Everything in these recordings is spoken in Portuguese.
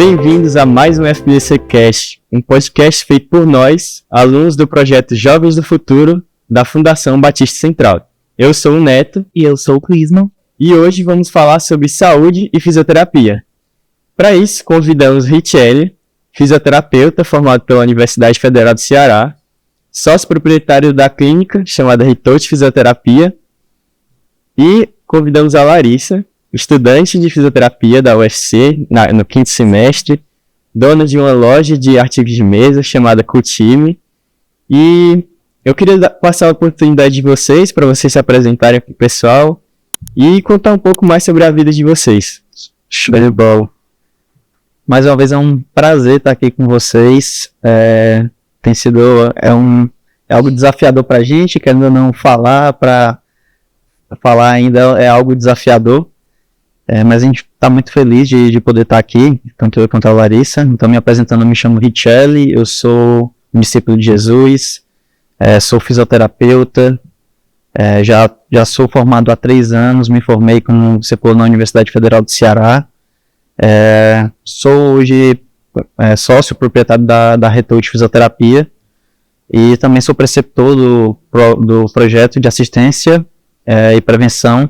Bem-vindos a mais um FBC Cast, um podcast feito por nós, alunos do projeto Jovens do Futuro, da Fundação Batista Central. Eu sou o Neto. E eu sou o Clisman. E hoje vamos falar sobre saúde e fisioterapia. Para isso, convidamos Richelle, fisioterapeuta formado pela Universidade Federal do Ceará, sócio proprietário da clínica chamada Ritote Fisioterapia, e convidamos a Larissa, estudante de fisioterapia da UFC no 5º semestre, dona de uma loja de artigos de mesa chamada Cutime. E eu queria passar a oportunidade de vocês para vocês se apresentarem para o pessoal e contar um pouco mais sobre a vida de vocês. Show de bola. Mais uma vez é um prazer estar aqui com vocês. Tem sido algo desafiador para a gente, querendo ou não falar ainda é algo desafiador. Mas a gente está muito feliz de poder estar aqui, tanto eu quanto a Larissa. Então, me apresentando, eu me chamo Richelle, eu sou um discípulo de Jesus, sou fisioterapeuta, já sou formado há 3 anos, me formei, como você falou, na Universidade Federal do Ceará. Sou hoje sócio proprietário da Ritote Fisioterapia e também sou preceptor do projeto de assistência e prevenção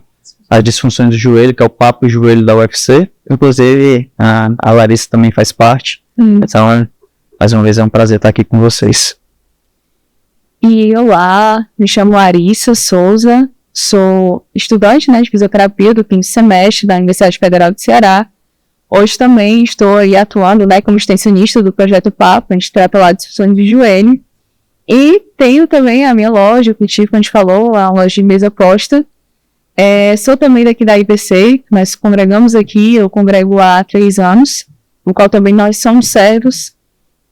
às disfunções do joelho, que é o Papo Joelho da UFC. Inclusive, a Larissa também faz parte. Então, mais uma vez, é um prazer estar aqui com vocês. E olá, me chamo Larissa Souza, sou estudante de fisioterapia do 5º semestre da Universidade Federal do Ceará. Hoje também estou aí atuando como extensionista do projeto Papo, a gente trata lá de disfunções de joelho. E tenho também a minha loja, que o Tico a gente falou, a loja de mesa posta. Sou também daqui da IBC, nós congregamos aqui, eu congrego há 3 anos, no qual também nós somos servos.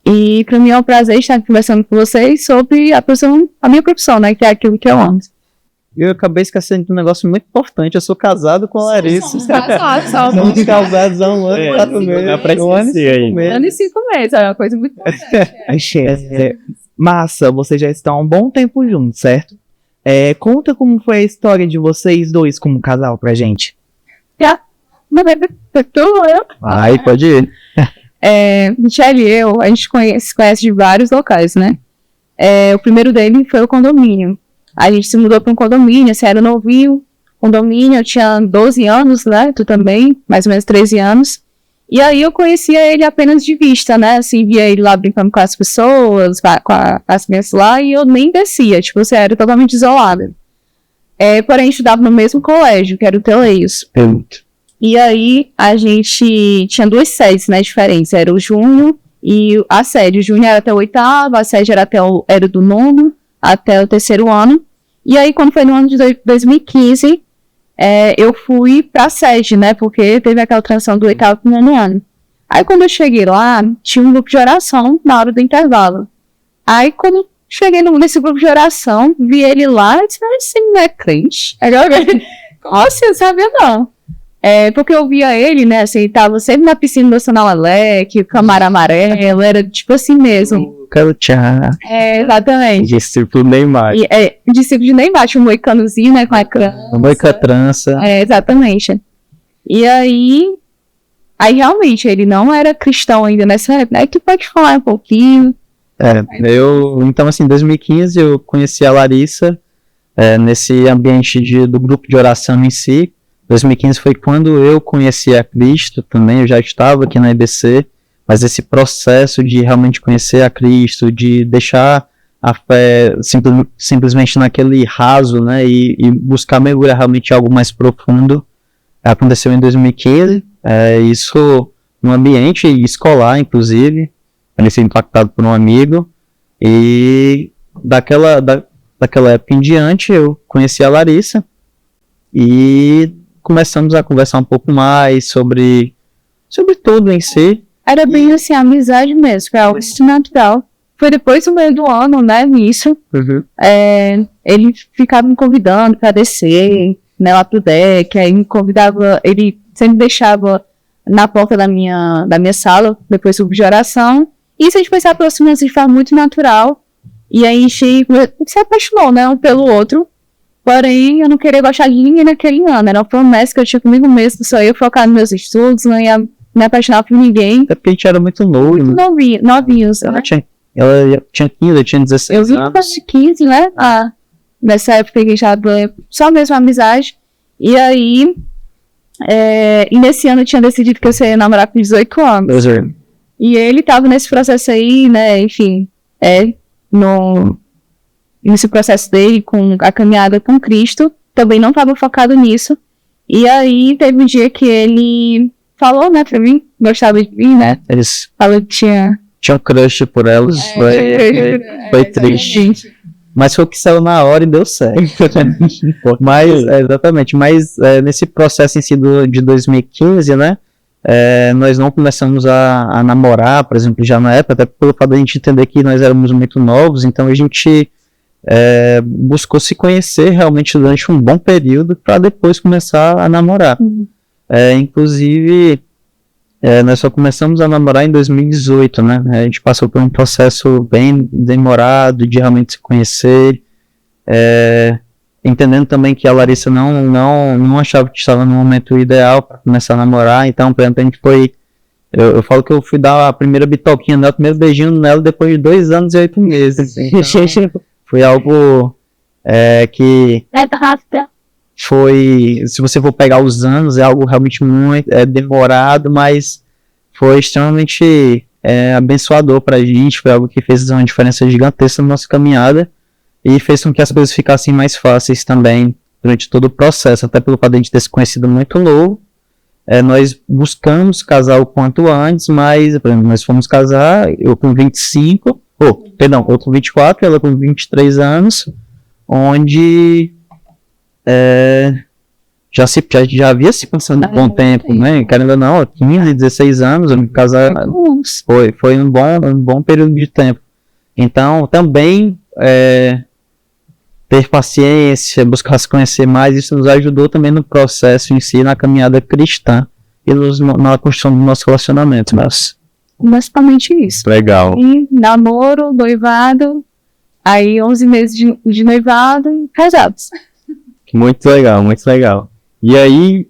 E para mim é um prazer estar conversando com vocês sobre a minha profissão, que é aquilo que eu amo. Eu acabei esquecendo de um negócio muito importante, eu sou casado com a Larissa. Somos casados, somos casados há 1 ano e 4 meses. 1 ano e 5 meses, é uma coisa muito importante. Massa, vocês já estão há um bom tempo juntos, certo? Conta como foi a história de vocês dois como casal pra gente. Vai, pode ir. Michelle e eu, a gente conhece de vários locais, né? O primeiro dele foi o condomínio. A gente se mudou para um condomínio, assim, era novinho, condomínio, eu tinha 12 anos, né? Tu também, mais ou menos 13 anos. E aí eu conhecia ele apenas de vista, né? Assim, via ele lá brincando com as pessoas, com as crianças lá, e eu nem descia, tipo, você era totalmente isolada. Porém, a gente estudava no mesmo colégio, que era o Teleios. E aí, a gente tinha 2 sedes, né, diferentes. Era o Júnior e a sede. O Júnior era até o 8º, a sede era do 9º até o 3º ano. E aí, quando foi no ano de 2015... eu fui pra sede, né, porque teve aquela transição do 8º pro 9º ano. Aí quando eu cheguei lá, tinha um grupo de oração na hora do intervalo. Aí quando cheguei nesse grupo de oração, vi ele lá, eu disse, esse não é crente? Nossa, eu sabia não. Porque eu via ele, né, assim, ele tava sempre na piscina do Nacional Alec, camara amarelo, era tipo assim mesmo. Exatamente. Discípulo Neymar. Discípulo de Neymar, tinha um moicanozinho, né, com a trança. Moicatrança. Exatamente. E aí realmente, ele não era cristão ainda nessa época. Aí tu pode falar um pouquinho. Então assim, em 2015 eu conheci a Larissa nesse ambiente do grupo de oração em si. 2015 foi quando eu conheci a Cristo também, eu já estava aqui na IBC. Mas esse processo de realmente conhecer a Cristo, de deixar a fé simplesmente naquele raso, né, e buscar mergulhar realmente algo mais profundo, aconteceu em 2015, isso no ambiente escolar, inclusive, eu fui impactado por um amigo, e daquela época em diante eu conheci a Larissa, e começamos a conversar um pouco mais sobre tudo em si. Era bem assim, amizade mesmo, foi algo natural. Foi depois do meio do ano, né, nisso. Ele ficava me convidando pra descer, né, lá pro deck, aí me convidava, ele sempre deixava na porta da minha sala, depois do grupo de oração. E isso a gente foi se aproximando de forma muito natural. E aí a gente se apaixonou, né, um pelo outro. Porém, eu não queria gostar de ninguém naquele ano. Era uma promessa que eu tinha comigo mesmo, só eu focar nos meus estudos, não ia me apaixonar por ninguém. Até porque a gente era muito novo. Novinhos, Ela né? tinha 15, eu tinha 16 Eu vi anos. quase 15, né? Nessa época que a gente tava só mesmo amizade. E aí, e nesse ano eu tinha decidido que eu ia namorar com 18 anos. E ele tava nesse processo aí, né? Enfim, nesse processo dele com a caminhada com Cristo. Também não tava focado nisso. E aí, teve um dia que ele falou, né, pra mim, gostava de mim, né? Eles Falou que tinha... tinham crush por elas. Foi triste. Mas foi o que saiu na hora e deu certo. Mas, exatamente. Mas nesse processo em si de 2015, né? Nós não começamos a namorar, por exemplo, já na época, até pelo fato de a gente entender que nós éramos muito novos, então a gente buscou se conhecer realmente durante um bom período para depois começar a namorar. Inclusive, nós só começamos a namorar em 2018, né? A gente passou por um processo bem demorado de realmente se conhecer, entendendo também que a Larissa não achava que estava no momento ideal para começar a namorar. Então, por exemplo, a gente foi... Eu falo que eu fui dar a primeira bitoquinha nela, o primeiro beijinho nela depois de 2 anos e 8 meses. Então, foi algo que foi, se você for pegar os anos, é algo realmente muito demorado, mas foi extremamente abençoador pra gente, foi algo que fez uma diferença gigantesca na nossa caminhada e fez com que as coisas ficassem mais fáceis também durante todo o processo, até pelo fato de a gente ter se conhecido muito novo. Nós buscamos casar o quanto antes, mas, por exemplo, nós fomos casar, eu com 25, eu com 24, ela com 23 anos, onde já havia se passado um bom tempo, né? Querendo ou não, 15, 16 anos, eu me casar, foi um bom período de tempo. Então, também ter paciência, buscar se conhecer mais, isso nos ajudou também no processo em si, na caminhada cristã e na construção do nosso relacionamento. Mas basicamente isso. Legal. E namoro, noivado, aí 11 meses de noivado e casados. Muito legal, muito legal. E aí,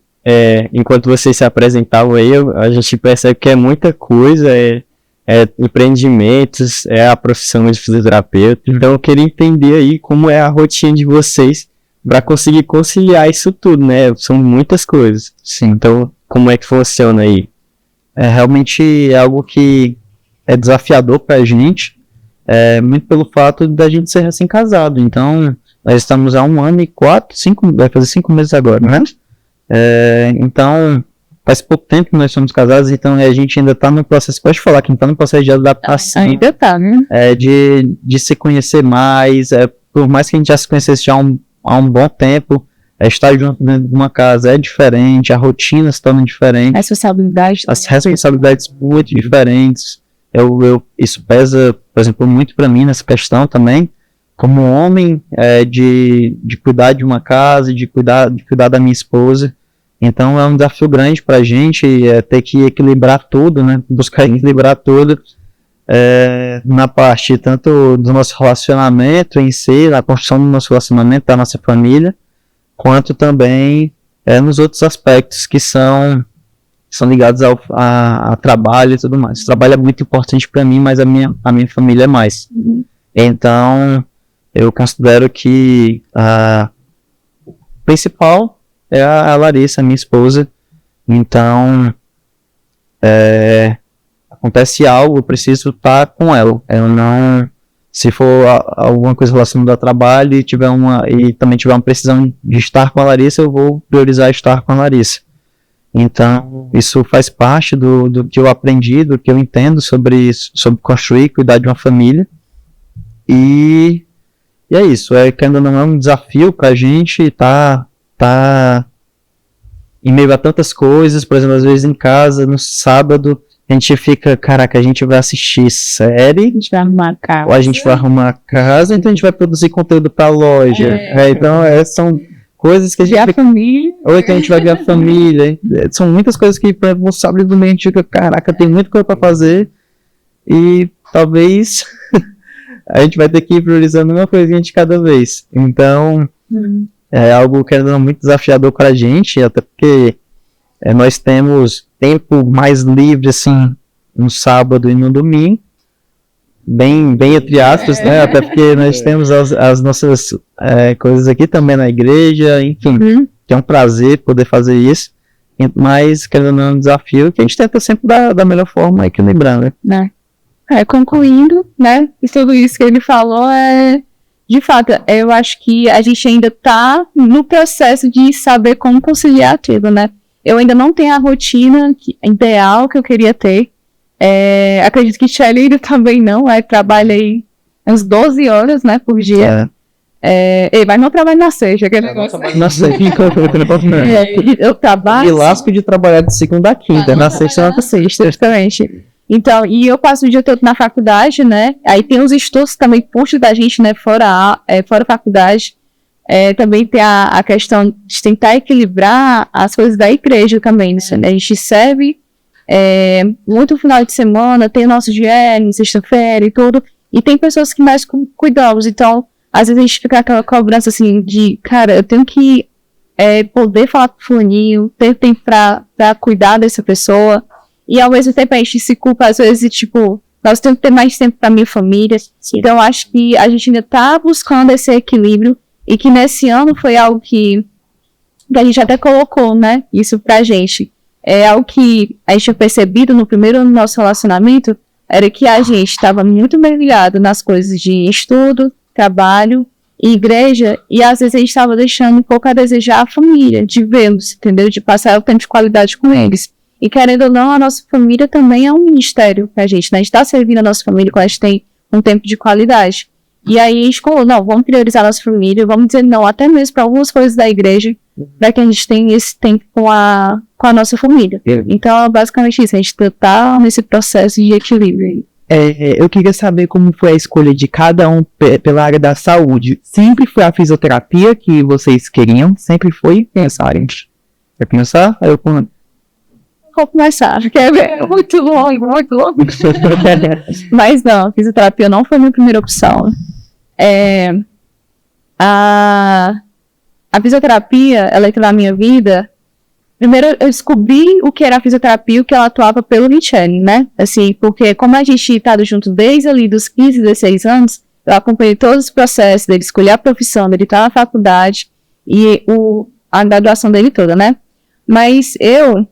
enquanto vocês se apresentavam aí, a gente percebe que é muita coisa, empreendimentos, a profissão de fisioterapeuta. Então eu queria entender aí como é a rotina de vocês para conseguir conciliar isso tudo, né? São muitas coisas. sim, Então, como é que funciona aí? realmente é algo que é desafiador pra gente, muito pelo fato da gente ser recém-casado. Então, nós estamos há 1 ano e 5, vai fazer 5 meses agora, né? Então, faz pouco tempo que nós somos casados, então a gente ainda está no processo, pode falar que está no processo de adaptação, Ainda tá, né? de se conhecer mais, por mais que a gente já se conhecesse já há um bom tempo, estar junto dentro de uma casa é diferente, a rotina se torna diferente, Responsabilidade. as responsabilidades muito diferentes. Isso pesa, por exemplo, muito para mim nessa questão também, como homem, de cuidar de uma casa, de cuidar da minha esposa. Então é um desafio grande pra gente ter que equilibrar tudo, né? Buscar equilibrar tudo na parte tanto do nosso relacionamento em si, na construção do nosso relacionamento, da nossa família, quanto também nos outros aspectos que são ligados a trabalho e tudo mais. O trabalho é muito importante para mim, mas a minha família é mais. Então, eu considero que o principal é a Larissa, minha esposa. Então, acontece algo, eu preciso estar com ela. Eu não... Se for alguma coisa relacionada ao trabalho e também tiver uma precisão de estar com a Larissa, eu vou priorizar estar com a Larissa. Então, isso faz parte do que eu aprendi, do que eu entendo sobre construir e cuidar de uma família. E é isso, que ainda não é um desafio pra gente tá em meio a tantas coisas. Por exemplo, às vezes em casa, no sábado, a gente fica, caraca, a gente vai assistir série, A gente vai arrumar casa. ou a gente vai arrumar casa, então a gente vai produzir conteúdo pra loja. Então, são coisas que a gente a família. ou então a gente vai ver a família. São muitas coisas que, por exemplo, no sábado e domingo a gente fica, caraca, tem muita coisa pra fazer. E talvez a gente vai ter que ir priorizando uma coisinha de cada vez. Então, é algo que é muito desafiador pra gente, até porque nós temos tempo mais livre, assim, no sábado e no domingo. Bem entre aspas, né? Até porque nós temos as nossas coisas aqui também na igreja, enfim, que é um prazer poder fazer isso. Mas, querendo ou não, é um desafio que a gente tenta sempre da melhor forma, equilibrando, né? Concluindo, né, e tudo isso que ele falou de fato, eu acho que a gente ainda está no processo de saber como conciliar tudo, né? Eu ainda não tenho a rotina ideal que eu queria ter. Acredito que Shelly também não, trabalha aí uns 12 horas, né, por dia. Mas não trabalho na sexta, aquele negócio. Na sexta, eu trabalho. E lasco de trabalhar de segunda a quinta, na sexta, justamente. Então, e eu passo o dia todo na faculdade, né? Aí tem os estudos também puxam da gente, né? Fora a faculdade. Também tem a questão de tentar equilibrar as coisas da igreja também, né? A gente serve muito final de semana, tem o nosso GL, sexta-feira e tudo. E tem pessoas que mais cuidamos. Então, às vezes a gente fica com aquela cobrança assim de, cara, eu tenho que poder falar com o fulaninho, ter tempo pra cuidar dessa pessoa. E ao mesmo tempo a gente se culpa, às vezes, tipo, nós temos que ter mais tempo pra minha família. Sim. Então acho que a gente ainda tá buscando esse equilíbrio e que nesse ano foi algo que a gente até colocou, né, isso pra gente. É algo que a gente tinha percebido no primeiro ano do nosso relacionamento, era que a gente estava muito mergulhado nas coisas de estudo, trabalho e igreja, e às vezes a gente estava deixando um pouco a desejar a família, de vê-los, entendeu? De passar o tempo de qualidade com eles. E querendo ou não, a nossa família também é um ministério pra gente, né? A gente tá servindo a nossa família quando a gente tem um tempo de qualidade. E aí a gente falou, não, vamos priorizar a nossa família, vamos dizer não, até mesmo para algumas coisas da igreja, para que a gente tenha esse tempo com a nossa família. Então, é basicamente isso, a gente tá nesse processo de equilíbrio. Eu queria saber como foi a escolha de cada um pela área da saúde. Sempre foi a fisioterapia que vocês queriam? Sempre foi essa área? Quer começar? Aí eu Vou começar, porque é muito longo. Mas não, fisioterapia não foi a minha primeira opção. A fisioterapia, ela entrou na minha vida. Primeiro eu descobri o que era a fisioterapia, o que ela atuava pelo Richelle, né? Assim, porque como a gente estava junto desde ali dos 15, 16 anos, eu acompanhei todos os processos dele escolher a profissão, dele estar na faculdade e a graduação dele toda, né? Mas eu,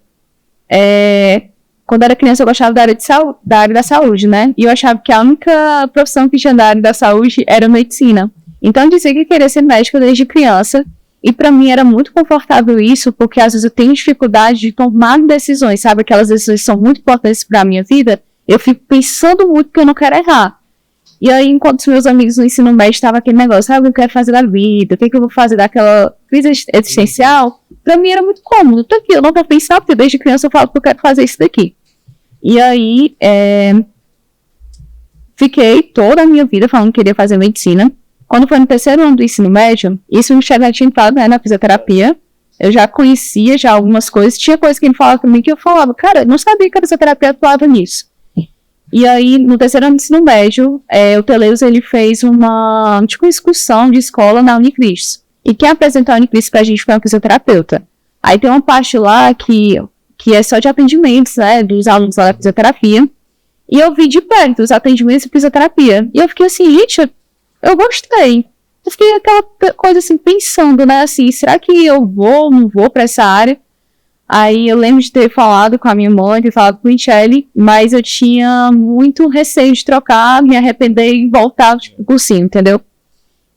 quando era criança, eu gostava da área da saúde, né? E eu achava que a única profissão que tinha da área da saúde era medicina. Então eu dizia que queria ser médica desde criança. E pra mim era muito confortável isso, porque às vezes eu tenho dificuldade de tomar decisões, sabe? Aquelas decisões são muito importantes pra minha vida. Eu fico pensando muito que eu não quero errar. E aí, enquanto os meus amigos no ensino médio estavam aquele negócio, sabe o que eu quero fazer da vida? O que eu vou fazer daquela crise existencial? Pra mim era muito cômodo. Tô aqui, eu não vou pensar, porque desde criança eu falo que eu quero fazer isso daqui. E aí, fiquei toda a minha vida falando que queria fazer medicina. Quando foi no terceiro ano do ensino médio, isso me já tinha entrado, né, na fisioterapia. Eu já conhecia já algumas coisas. Tinha coisas que ele falava comigo que eu falava, cara, eu não sabia que a fisioterapia atuava nisso. E aí, no terceiro ano do ensino médio, o Teleus, ele fez uma excursão de escola na Unicris. E quem apresentou a Unicris pra gente foi uma fisioterapeuta. Aí tem uma parte lá que é só de atendimentos, né, dos alunos lá da fisioterapia. E eu vi de perto os atendimentos de fisioterapia. E eu fiquei assim, gente, eu gostei. Eu fiquei aquela coisa assim, pensando, né, assim, será que eu vou, não vou pra essa área? Aí eu lembro de ter falado com a minha mãe, ter falado com o Richelle, mas eu tinha muito receio de trocar, me arrepender e voltar pro cursinho, entendeu?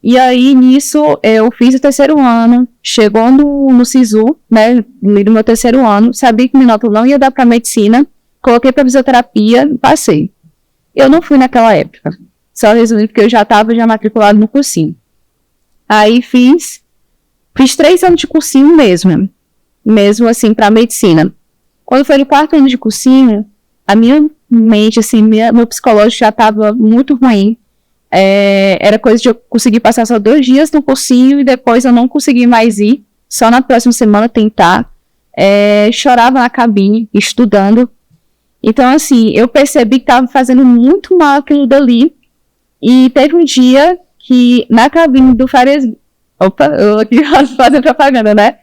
E aí, nisso, eu fiz o terceiro ano, chegou no SISU, né, no meu terceiro ano, sabia que minha nota não ia dar pra medicina, coloquei pra fisioterapia, passei. Eu não fui naquela época. Só resumindo, porque eu já estava matriculado no cursinho. Aí fiz 3 anos de cursinho mesmo assim, para medicina. Quando foi no 4º ano de cursinho, a minha mente, assim, meu psicológico já estava muito ruim. Era coisa de eu conseguir passar só 2 dias no cursinho e depois eu não consegui mais ir, só na próxima semana tentar. Chorava na cabine, estudando. Então, assim, eu percebi que estava fazendo muito mal aquilo dali. E teve um dia que na cabine do Farias... Opa, eu aqui fazendo propaganda, né?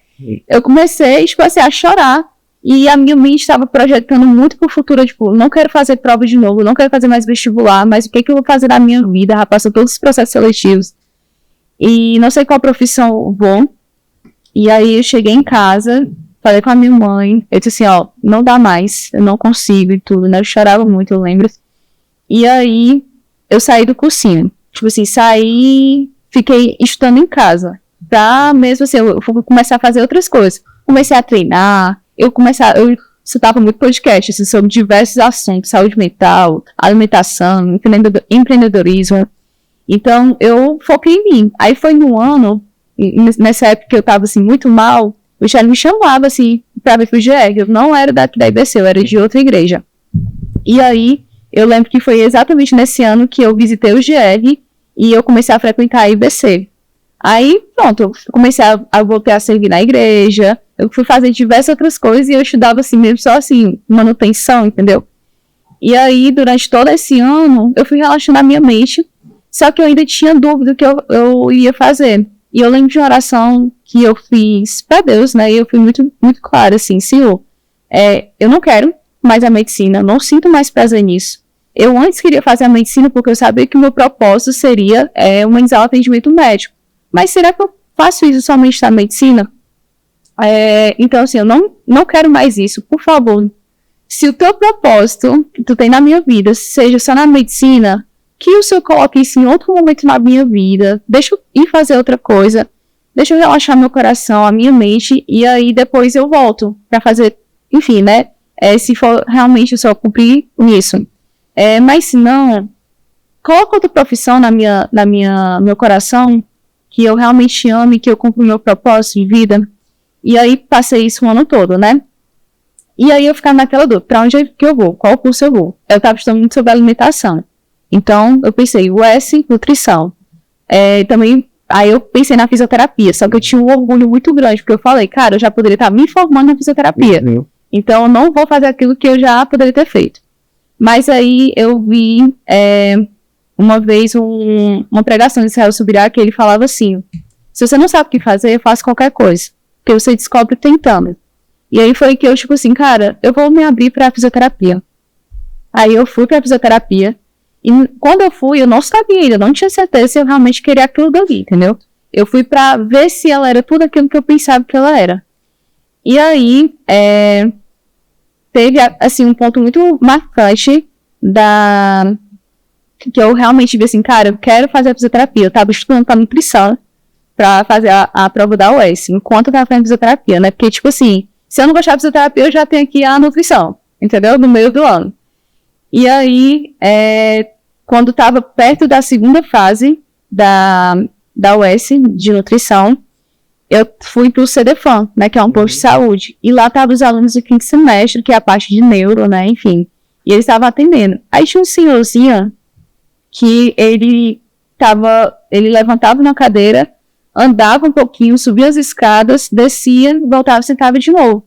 Eu comecei, tipo assim, a chorar. E a minha mente estava projetando muito pro futuro, tipo, não quero fazer prova de novo, não quero fazer mais vestibular, mas o que eu vou fazer na minha vida? Já passou todos os processos seletivos. E não sei qual profissão eu vou. E aí eu cheguei em casa, falei com a minha mãe, eu disse assim, ó, não dá mais, eu não consigo e tudo, né? Eu chorava muito, eu lembro. E aí eu saí do cursinho. Tipo assim, saí, fiquei estudando em casa. Pra mesmo assim, eu fui começar a fazer outras coisas. Comecei a treinar, eu escutava muito podcast assim, sobre diversos assuntos, saúde mental, alimentação, empreendedorismo. Então, eu foquei em mim. Aí foi no ano, nessa época que eu tava assim, muito mal, o Michele me chamava assim, pra vir pro GR. Eu não era da IBC, eu era de outra igreja. E aí, eu lembro que foi exatamente nesse ano que eu visitei o GR e eu comecei a frequentar a IBC. Aí, pronto, eu comecei a voltar a servir na igreja, eu fui fazer diversas outras coisas e eu estudava assim mesmo, só assim, manutenção, entendeu? E aí, durante todo esse ano, eu fui relaxando a minha mente, só que eu ainda tinha dúvida do que eu ia fazer. E eu lembro de uma oração que eu fiz pra Deus, né, e eu fui muito, muito clara, assim, Senhor, eu não quero mais a medicina, eu não sinto mais prazer nisso. Eu antes queria fazer a medicina porque eu sabia que o meu propósito seria humanizar o atendimento médico. Mas será que eu faço isso somente na medicina? Então, assim, eu não quero mais isso. Por favor, se o teu propósito que tu tem na minha vida seja só na medicina, que o Senhor coloque isso em outro momento na minha vida, deixa eu ir fazer outra coisa, deixa eu relaxar meu coração, a minha mente, e aí depois eu volto pra fazer, enfim, né? Se for realmente eu só cumprir isso. Mas se não, coloca outra profissão meu coração, que eu realmente amo e que eu cumpro o meu propósito de vida. E aí passei isso o ano todo, né? E aí eu ficava naquela dúvida, pra onde é que eu vou? Qual curso eu vou? Eu tava estudando muito sobre alimentação. Então eu pensei, US, nutrição. Também, aí eu pensei na fisioterapia, só que eu tinha um orgulho muito grande, porque eu falei, cara, eu já poderia estar me formando na fisioterapia. Então eu não vou fazer aquilo que eu já poderia ter feito. Mas aí eu vi uma vez uma pregação de Israel Subirá que ele falava assim, se você não sabe o que fazer, faça qualquer coisa, porque você descobre tentando. E aí foi que eu, tipo assim, cara, eu vou me abrir pra fisioterapia. Aí eu fui pra fisioterapia, e quando eu fui, eu não sabia ainda, não tinha certeza se eu realmente queria aquilo dali, entendeu? Eu fui pra ver se ela era tudo aquilo que eu pensava que ela era. E aí, teve, assim, um ponto muito marcante que eu realmente vi assim, cara, eu quero fazer a fisioterapia. Eu tava estudando pra nutrição pra fazer a prova da UES, enquanto eu tava fazendo fisioterapia, né? Porque, tipo assim, se eu não gostar de fisioterapia, eu já tenho aqui a nutrição, entendeu? No meio do ano. E aí, quando tava perto da segunda fase da UES, de nutrição, eu fui pro CDFAM, né? Que é um posto de saúde. E lá tava os alunos do quinto semestre, que é a parte de neuro, né? Enfim. E eles estavam atendendo. Aí tinha um senhorzinho que ele levantava na cadeira, andava um pouquinho, subia as escadas, descia, voltava e sentava de novo.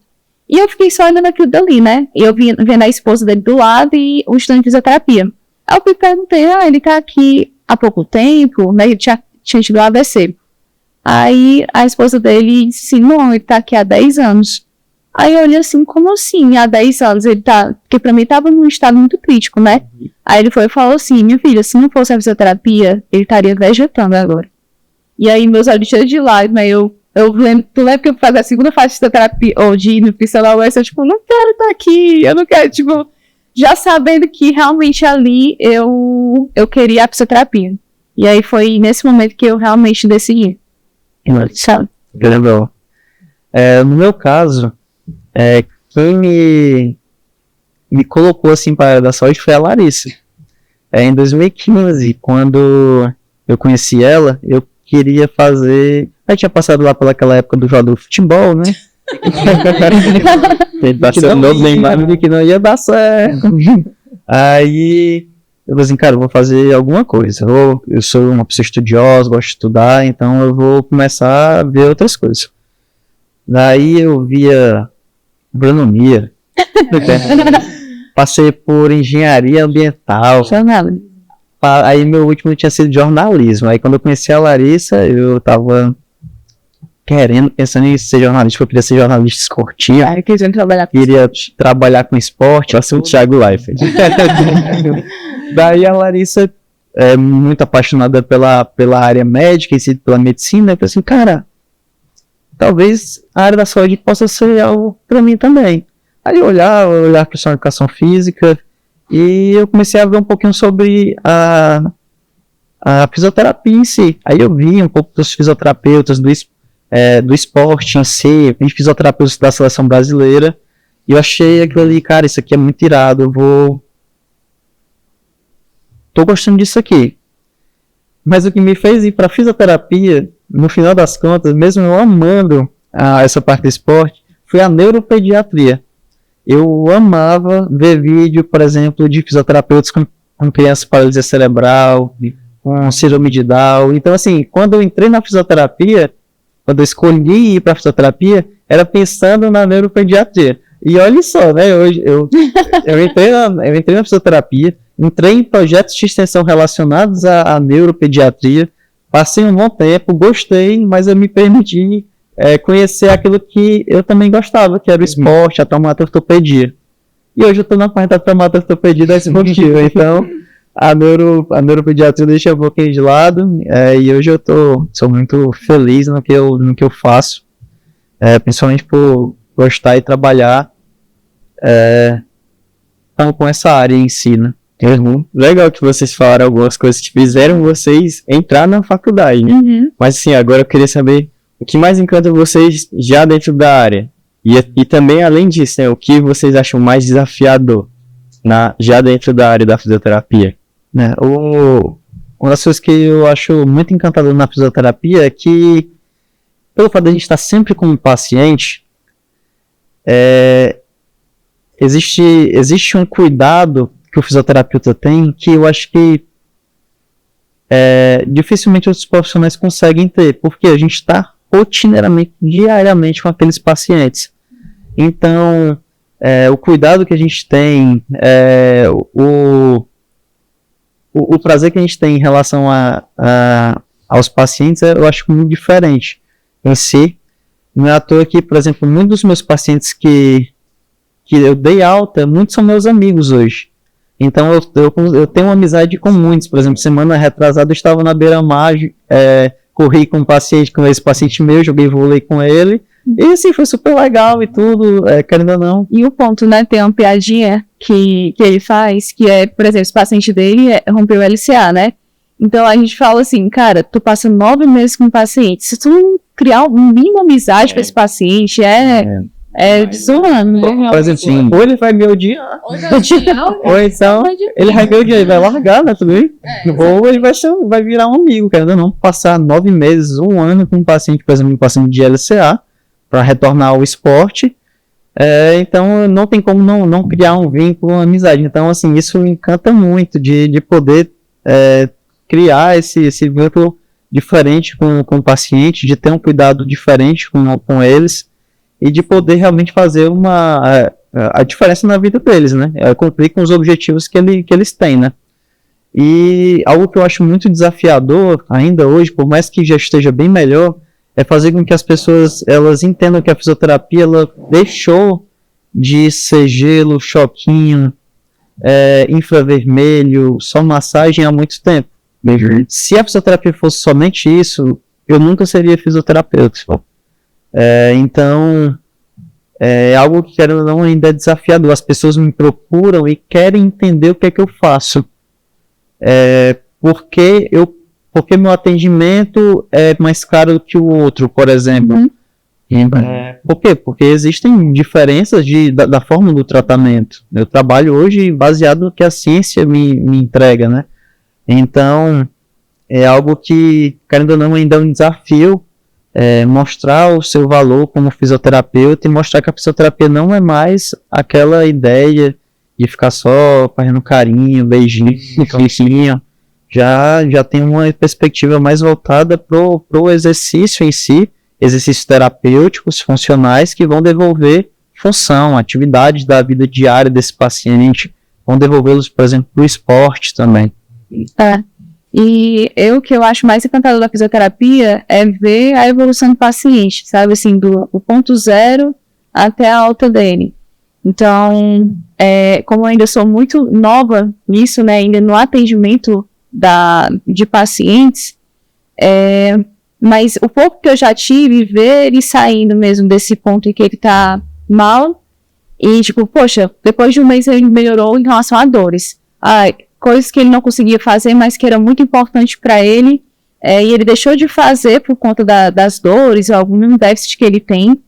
E eu fiquei só olhando aquilo dali, né? E eu vendo a esposa dele do lado e o estudante de fisioterapia. Aí eu me perguntei, ele tá aqui há pouco tempo, né? Ele tinha tido um AVC. Aí a esposa dele disse assim, não, ele tá aqui há 10 anos. Aí eu olhei assim, como assim? Há 10 anos ele tá... Porque pra mim tava num estado muito crítico, né? Aí ele foi e falou assim, minha filha, se não fosse a fisioterapia, ele estaria vegetando agora. E aí meus olhos cheios de lágrimas, eu lembro, tu lembra que eu fazia a segunda fase de fisioterapia, ou de nutricional, eu tipo, não quero estar aqui, eu não quero, tipo, já sabendo que realmente ali eu queria a fisioterapia. E aí foi nesse momento que eu realmente decidi. Sabe? Legal. No meu caso, quem me colocou assim para a área da saúde foi a Larissa. Em 2015, quando eu conheci ela, eu queria fazer... Eu tinha passado lá pelaquela época do jogo do futebol, né? Ele passou novo Neymar. Que não ia dar certo. Aí eu falei assim, cara, eu vou fazer alguma coisa. Eu sou uma pessoa estudiosa, gosto de estudar, então eu vou começar a ver outras coisas. Daí eu via agronomia, passei por engenharia ambiental. Aí meu último tinha sido jornalismo. Aí quando eu conheci a Larissa, eu tava pensando em ser jornalista, eu queria ser jornalista esportivo, Aí que eles vão trabalhar com queria trabalhar com esporte. Próximo Thiago Leifert. Daí a Larissa é muito apaixonada pela área médica, e pela medicina, eu falei assim, cara, talvez a área da saúde possa ser algo para mim também. Aí eu olhar para a educação física, e eu comecei a ver um pouquinho sobre a fisioterapia em si. Aí eu vi um pouco dos fisioterapeutas do esporte em si, de fisioterapeutas da seleção brasileira, e eu achei aquilo ali, cara, isso aqui é muito irado, tô gostando disso aqui. Mas o que me fez ir para fisioterapia, no final das contas, mesmo eu amando essa parte do esporte, foi a neuropediatria. Eu amava ver vídeo, por exemplo, de fisioterapeutas com crianças com paralisia cerebral, com síndrome de Down. Então, assim, quando eu entrei na fisioterapia, quando eu escolhi ir para a fisioterapia, era pensando na neuropediatria. E olha só, né, hoje eu entrei na fisioterapia, entrei em projetos de extensão relacionados à neuropediatria, passei um bom tempo, gostei, mas eu me permiti conhecer aquilo que eu também gostava, que era o esporte, a traumatortopedia. E hoje eu estou na parte da traumatortopedia da esportiva, então a neuropediatria deixa um pouquinho de lado, e hoje eu sou muito feliz no que eu faço, principalmente por gostar e trabalhar com essa área em si, né? Legal que vocês falaram algumas coisas que fizeram vocês entrar na faculdade, né? Uhum. Mas assim, agora eu queria saber o que mais encanta vocês já dentro da área. E também, além disso, né, o que vocês acham mais desafiador já dentro da área da fisioterapia? Né? Uma das coisas que eu acho muito encantador na fisioterapia é que, pelo fato de a gente estar sempre com um paciente, existe um cuidado que o fisioterapeuta tem que eu acho que dificilmente outros profissionais conseguem ter, porque a gente está rotineiramente, diariamente com aqueles pacientes. Então, o cuidado que a gente tem, o prazer que a gente tem em relação aos pacientes, eu acho muito diferente em si. Não é à toa que, por exemplo, muitos dos meus pacientes que eu dei alta, muitos são meus amigos hoje. Então eu tenho uma amizade com muitos. Por exemplo, semana retrasada eu estava na beira-mar, corri com esse paciente meu, joguei vôlei com ele. E assim, foi super legal e tudo, querendo ou não. E o ponto, né, tem uma piadinha que ele faz, que por exemplo, esse paciente dele rompeu o LCA, né? Então a gente fala assim, cara, tu passa 9 meses com o paciente, se tu não criar uma mínima amizade com esse paciente, desumano, né? Por exemplo, ou ele vai me odiar, ou então ele vai me odiar, ele vai largar, né, tudo bem? Ou ele vai virar um amigo, querendo ou não, passar 9 meses, 1 ano com um paciente, por exemplo, um paciente de LCA, para retornar ao esporte. Então não tem como não criar um vínculo, uma amizade. Então, assim, isso me encanta muito de poder criar esse vínculo diferente com o paciente, de ter um cuidado diferente com eles e de poder realmente fazer a diferença na vida deles, né? Cumprir com os objetivos que eles têm, né? E algo que eu acho muito desafiador ainda hoje, por mais que já esteja bem melhor, é fazer com que as pessoas elas entendam que a fisioterapia ela deixou de ser gelo, choquinho, infravermelho, só massagem há muito tempo. Se a fisioterapia fosse somente isso, eu nunca seria fisioterapeuta. Então, é algo que, querendo ou não, ainda é desafiador. As pessoas me procuram e querem entender o que é que eu faço. Porque meu atendimento é mais caro do que o outro, por exemplo. Uhum. Por quê? Porque existem diferenças da forma do tratamento. Eu trabalho hoje baseado no que a ciência me entrega, né? Então, é algo que, querendo ou não, ainda é um desafio mostrar o seu valor como fisioterapeuta e mostrar que a fisioterapia não é mais aquela ideia de ficar só fazendo carinho, beijinho, carinho. Já tem uma perspectiva mais voltada pro exercício em si, exercícios terapêuticos, funcionais, que vão devolver função, atividades da vida diária desse paciente, vão devolvê-los, por exemplo, para o esporte também. E o que eu acho mais encantador da fisioterapia é ver a evolução do paciente, sabe, assim, do ponto zero até a alta dele. Então, como eu ainda sou muito nova nisso, né, ainda no atendimento de pacientes, mas o pouco que eu já tive, ver ele saindo mesmo desse ponto em que ele tá mal, e tipo, poxa, depois de um mês ele melhorou em relação a dores. Coisas que ele não conseguia fazer, mas que era muito importante para ele, e ele deixou de fazer por conta das dores ou algum déficit que ele tem.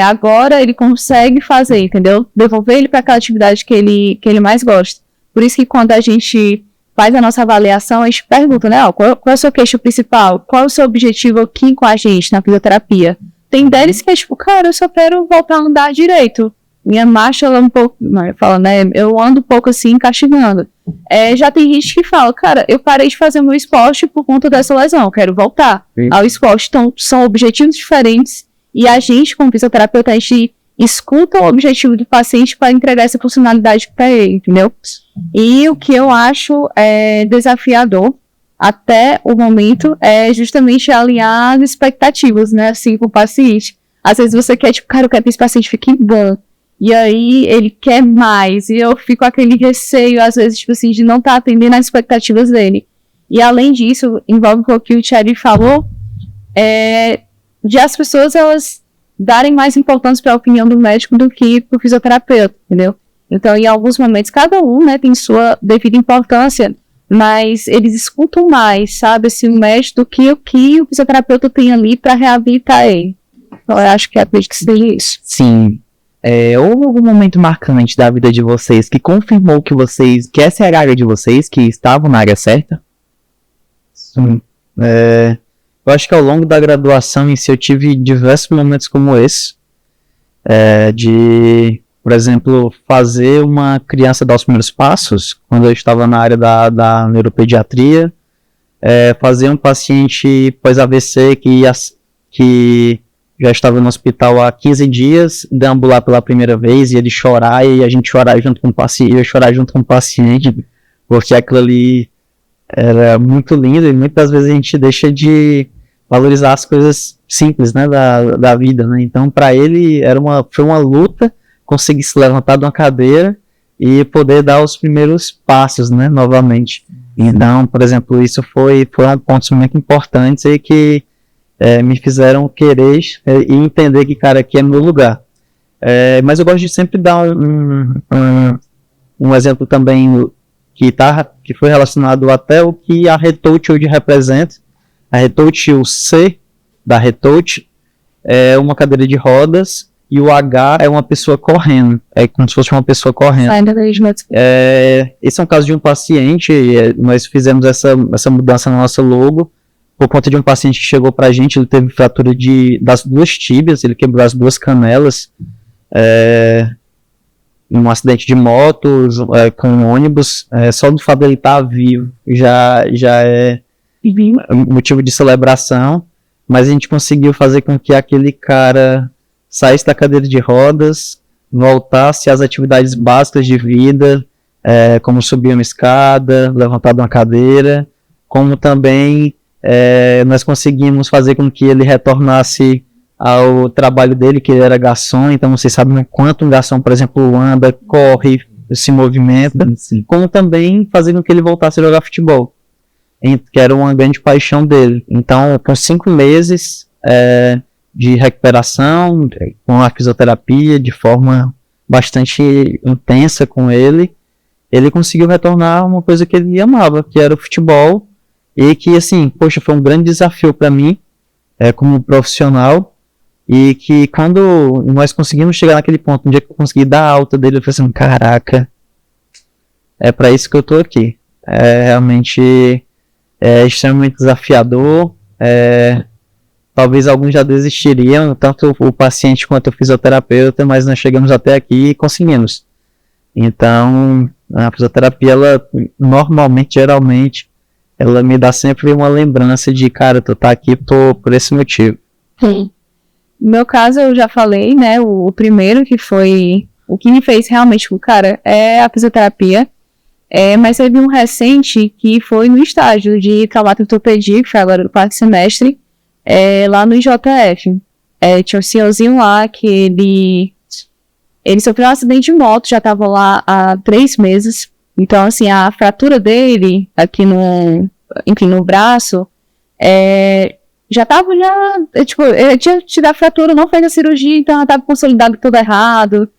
Agora ele consegue fazer, entendeu? Devolver ele para aquela atividade que ele mais gosta. Por isso que quando a gente faz a nossa avaliação, a gente pergunta, né? Qual é o seu queixo principal? Qual é o seu objetivo aqui com a gente na fisioterapia? Tem deles que é tipo, cara, eu só quero voltar a andar direito. Minha marcha, ela é um pouco, fala, né? Eu ando um pouco assim, castigando. Já tem gente que fala, cara, eu parei de fazer meu esporte por conta dessa lesão, eu quero voltar ao esporte. Então, são objetivos diferentes. E a gente, como fisioterapeuta, a gente escuta o objetivo do paciente para entregar essa funcionalidade para ele, entendeu? E o que eu acho desafiador até o momento é justamente alinhar as expectativas, né, assim, com o paciente. Às vezes você quer, tipo, cara, eu quero que esse paciente fique bom. E aí ele quer mais. E eu fico com aquele receio, às vezes, tipo assim, de não estar atendendo às expectativas dele. E além disso, envolve um pouco o que o Thierry falou, de as pessoas, elas darem mais importância para a opinião do médico do que para o fisioterapeuta, entendeu? Então, em alguns momentos, cada um, né, tem sua devida importância, mas eles escutam mais, sabe, assim, o médico do que o fisioterapeuta tem ali para reabilitar ele. Então, eu acho que acredito que seja isso. Sim. Houve algum momento marcante da vida de vocês que confirmou que essa era a área de vocês, que estavam na área certa? Sim. Eu acho que ao longo da graduação em si eu tive diversos momentos como esse, de, por exemplo, fazer uma criança dar os primeiros passos, quando eu estava na área da neuropediatria, fazer um paciente pós-AVC que já estava no hospital há 15 dias, deambular pela primeira vez e ele chorar e a gente chorar junto com o paciente, eu chorar junto com o paciente, porque aquilo ali era muito lindo e muitas vezes a gente deixa de valorizar as coisas simples, né, da vida, né? Então, para ele foi uma luta conseguir se levantar de uma cadeira e poder dar os primeiros passos, né, novamente. Então, por exemplo, isso foram pontos muito importantes e que me fizeram querer e entender que, cara, aqui é meu lugar. Mas eu gosto de sempre dar um exemplo também que foi relacionado até o que a Retouch hoje representa. A Retouch, o C da Retouch é uma cadeira de rodas e o H é uma pessoa correndo. É como se fosse uma pessoa correndo. Esse é um caso de um paciente, nós fizemos essa mudança na nossa logo por conta de um paciente que chegou pra gente, ele teve fratura das duas tíbias, ele quebrou as duas canelas em um acidente de moto com um ônibus. Só do fato dele estar vivo já é motivo de celebração, mas a gente conseguiu fazer com que aquele cara saísse da cadeira de rodas, voltasse às atividades básicas de vida, como subir uma escada, levantar de uma cadeira, como também nós conseguimos fazer com que ele retornasse ao trabalho dele, que ele era garçom. Então vocês sabem quanto um garçom, por exemplo, anda, corre, se movimenta, sim. Como também fazer com que ele voltasse a jogar futebol, que era uma grande paixão dele. Então, com 5 meses de recuperação, com a fisioterapia, de forma bastante intensa com ele conseguiu retornar uma coisa que ele amava, que era o futebol, e que, assim, poxa, foi um grande desafio para mim, como profissional, e que quando nós conseguimos chegar naquele ponto, um dia que eu consegui dar alta dele, eu falei assim, caraca, é para isso que eu tô aqui. Realmente extremamente desafiador. Talvez alguns já desistiriam, tanto o paciente quanto o fisioterapeuta, mas nós chegamos até aqui e conseguimos. Então, a fisioterapia, ela normalmente, geralmente, ela me dá sempre uma lembrança de, cara, tu tá aqui por esse motivo. Sim. No meu caso, eu já falei, né, o primeiro que foi, o que me fez realmente, cara, é a fisioterapia. Mas teve um recente que foi no estágio de traumato-ortopedia, que foi agora no quarto semestre, lá no IJF. Tinha um senhorzinho lá que ele sofreu um acidente de moto, já estava lá há 3 meses. Então, assim, a fratura dele aqui no braço, já tava, tipo, ele tinha tido a fratura, não fez a cirurgia, então ela tava consolidado tudo errado.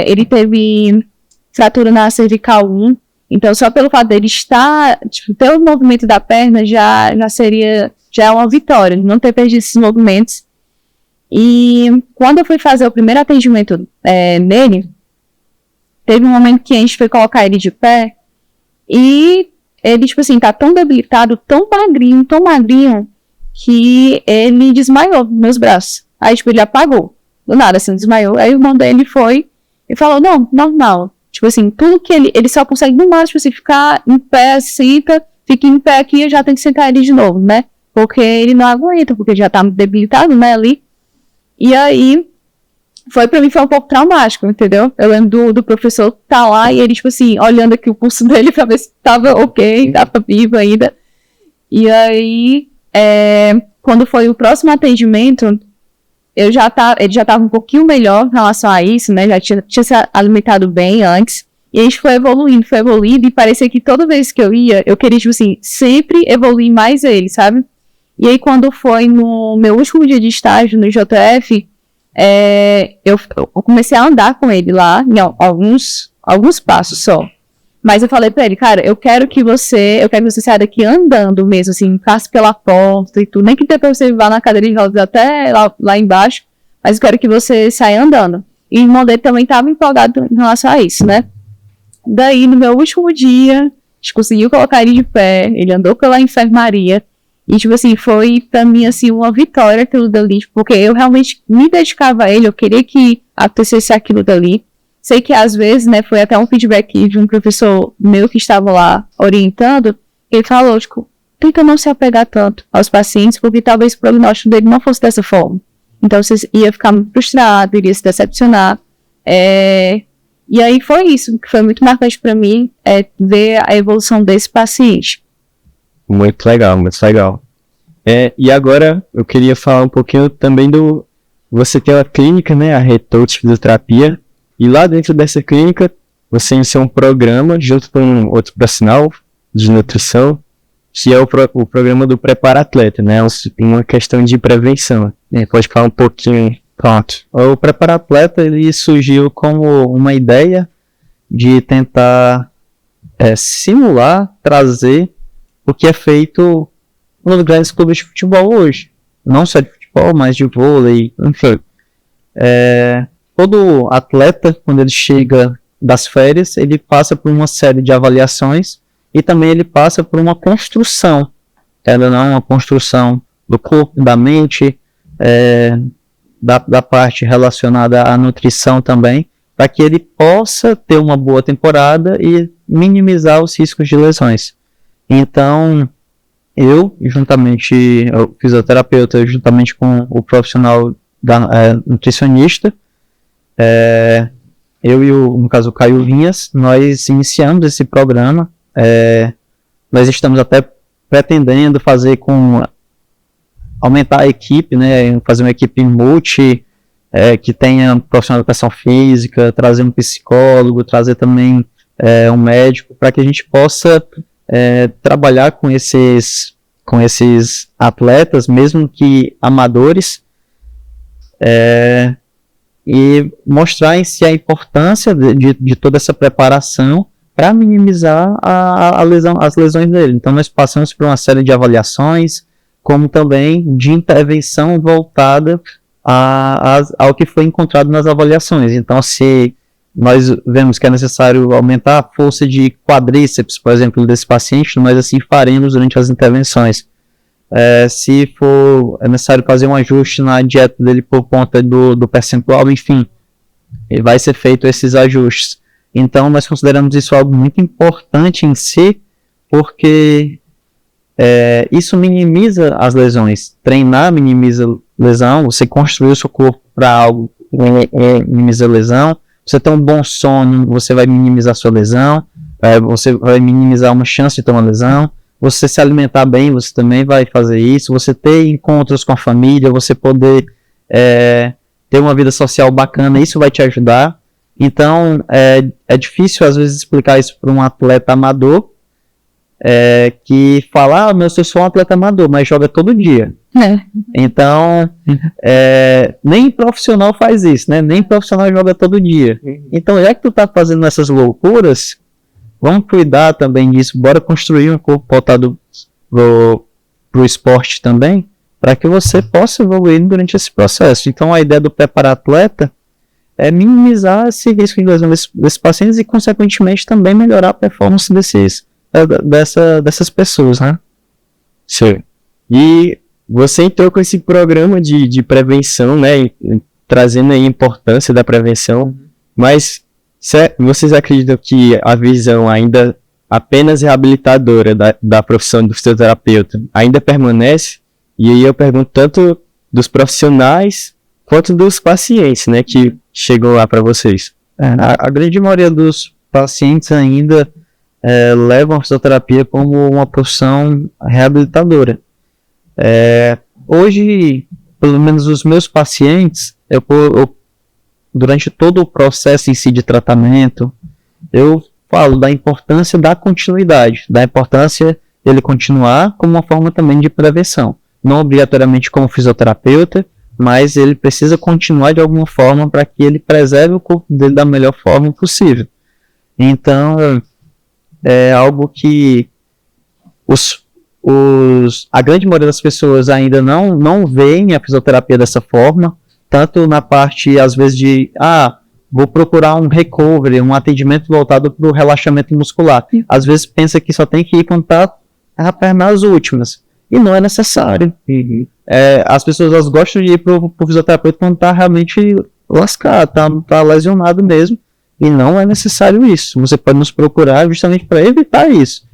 Ele teve fratura na cervical 1, então só pelo fato dele estar, tipo, ter o movimento da perna já é uma vitória, não ter perdido esses movimentos. E quando eu fui fazer o primeiro atendimento nele, teve um momento que a gente foi colocar ele de pé e ele, tipo assim, tá tão debilitado, tão magrinho, que ele desmaiou nos meus braços. Aí, tipo, ele apagou. Do nada, assim, desmaiou. Aí o irmão dele foi e falou, não, normal. Tipo assim, tudo que ele só consegue, no máximo, tipo assim, ficar em pé, fica em pé aqui, eu já tenho que sentar ele de novo, né? Porque ele não aguenta, porque ele já tá debilitado, né, ali. E aí, foi um pouco traumático, entendeu? Eu lembro do professor tá lá e ele, tipo assim, olhando aqui o pulso dele pra ver se tava ok, tava vivo ainda. E aí, quando foi o próximo atendimento, ele já tava um pouquinho melhor em relação a isso, né? Já tinha se alimentado bem antes. E a gente foi evoluindo, e parecia que toda vez que eu queria, tipo assim, sempre evoluir mais ele, sabe? E aí, quando foi no meu último dia de estágio no JF, eu comecei a andar com ele lá, em alguns passos só. Mas eu falei pra ele, cara, eu quero que você saia daqui andando mesmo, assim, passe pela porta e tudo. Nem que depois você vá na cadeira de rodas até lá embaixo, mas eu quero que você saia andando. E o irmão dele também estava empolgado em relação a isso, né? Daí, no meu último dia, a gente conseguiu colocar ele de pé, ele andou pela enfermaria. E, tipo assim, foi pra mim, assim, uma vitória aquilo dali, porque eu realmente me dedicava a ele, eu queria que acontecesse aquilo dali. Sei que às vezes, né, foi até um feedback de um professor meu que estava lá orientando, ele falou, tipo, tenta não se apegar tanto aos pacientes, porque talvez o prognóstico dele não fosse dessa forma. Então você ia ficar muito frustrado, iria se decepcionar. E aí foi isso, que foi muito marcante para mim, ver a evolução desse paciente. Muito legal, muito legal. E agora eu queria falar um pouquinho também você tem uma clínica, né, a Retouch Fisioterapia, e lá dentro dessa clínica você iniciou um programa junto com outro profissional de nutrição, que é o programa do Prepara Atleta, né, uma questão de prevenção. Pode falar um pouquinho? Pronto. O Prepara Atleta, ele surgiu como uma ideia de tentar simular, trazer o que é feito nos grandes clubes de futebol hoje. Não só de futebol, mas de vôlei, enfim. Todo atleta, quando ele chega das férias, ele passa por uma série de avaliações e também ele passa por uma construção. Ela não é uma construção do corpo, da mente, da parte relacionada à nutrição também, para que ele possa ter uma boa temporada e minimizar os riscos de lesões. Então, eu, fisioterapeuta, juntamente com o profissional nutricionista, eu e no caso o Caio Vinhas, nós iniciamos esse programa. Nós estamos até pretendendo aumentar a equipe, né, fazer uma equipe multi, que tenha profissional de educação física, trazer um psicólogo, trazer também um médico, para que a gente possa trabalhar com esses atletas, mesmo que amadores, e mostrar em si a importância de toda essa preparação para minimizar as lesões dele. Então nós passamos por uma série de avaliações, como também de intervenção voltada ao que foi encontrado nas avaliações. Então, se nós vemos que é necessário aumentar a força de quadríceps, por exemplo, desse paciente, nós assim faremos durante as intervenções. Se for necessário fazer um ajuste na dieta dele por conta do percentual, enfim, vai ser feito esses ajustes. Então, nós consideramos isso algo muito importante em si, porque isso minimiza as lesões. Treinar minimiza lesão, você construir o seu corpo para algo minimiza lesão. Você ter um bom sono, você vai minimizar a sua lesão. você vai minimizar uma chance de ter uma lesão. Você se alimentar bem, você também vai fazer isso. Você ter encontros com a família, você poder ter uma vida social bacana, isso vai te ajudar. Então, é difícil às vezes explicar isso para um atleta amador, que fala, mas eu sou um atleta amador, mas joga todo dia. Então, nem profissional faz isso, né? Nem profissional joga todo dia. Então, já que tu tá fazendo essas loucuras, vamos cuidar também disso. Bora construir um corpo voltado pro esporte também, para que você possa evoluir durante esse processo. Então, a ideia do preparar atleta é minimizar esse risco de lesão desses pacientes e, consequentemente, também melhorar a performance dessas pessoas, né? Sim. E você entrou com esse programa de prevenção, né? Trazendo aí a importância da prevenção, mas vocês acreditam que a visão ainda apenas reabilitadora da profissão do fisioterapeuta ainda permanece? E aí eu pergunto tanto dos profissionais quanto dos pacientes, né, que chegam lá para vocês. A grande maioria dos pacientes ainda levam a fisioterapia como uma profissão reabilitadora. Hoje, pelo menos os meus pacientes, eu durante todo o processo em si de tratamento, eu falo da importância da continuidade, da importância dele continuar como uma forma também de prevenção. Não obrigatoriamente como fisioterapeuta, mas ele precisa continuar de alguma forma para que ele preserve o corpo dele da melhor forma possível. Então, é algo que a grande maioria das pessoas ainda não veem a fisioterapia dessa forma, tanto na parte, às vezes, de vou procurar um recovery, um atendimento voltado para o relaxamento muscular. Às vezes pensa que só tem que ir quando está nas últimas. E não é necessário. As pessoas elas gostam de ir para o fisioterapeuta quando está realmente lascado, está lesionado mesmo. E não é necessário isso. Você pode nos procurar justamente para evitar isso.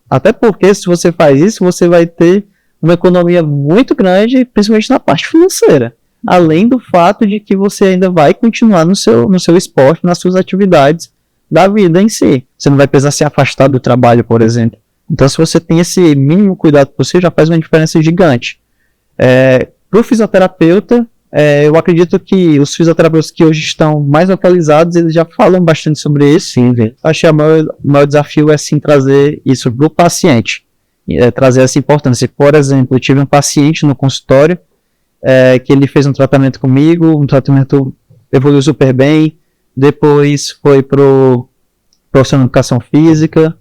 Até porque se você faz isso, você vai ter uma economia muito grande, principalmente na parte financeira. Além do fato de que você ainda vai continuar no seu esporte, nas suas atividades da vida em si. Você não vai precisar se afastar do trabalho, por exemplo. Então, se você tem esse mínimo cuidado possível, já faz uma diferença gigante. Para o fisioterapeuta, eu acredito que os fisioterapeutas que hoje estão mais atualizados, eles já falam bastante sobre isso. Sim, acho que o maior desafio é sim trazer isso para o paciente, trazer essa importância. Por exemplo, eu tive um paciente no consultório que ele fez um tratamento comigo, um tratamento evoluiu super bem, depois foi pro profissional de educação física,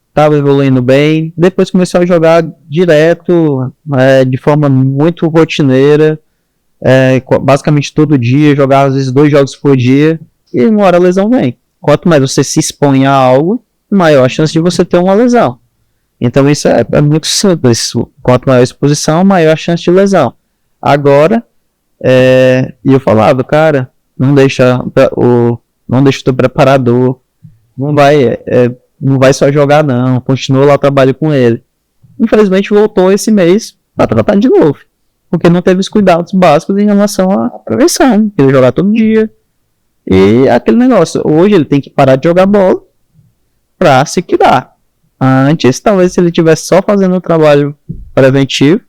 estava evoluindo bem, depois começou a jogar direto, de forma muito rotineira, basicamente todo dia, jogava às vezes 2 jogos por dia, e uma hora a lesão vem. Quanto mais você se expõe a algo, maior a chance de você ter uma lesão. Então isso é muito simples, quanto maior a exposição, maior a chance de lesão. Agora, e eu falava, cara, não deixa o teu preparador, não vai só jogar não, continua lá o trabalho com ele. Infelizmente voltou esse mês para tratar de novo, porque não teve os cuidados básicos em relação à prevenção, ele jogar todo dia, e aquele negócio, hoje ele tem que parar de jogar bola para se cuidar. Antes, talvez se ele estivesse só fazendo o trabalho preventivo,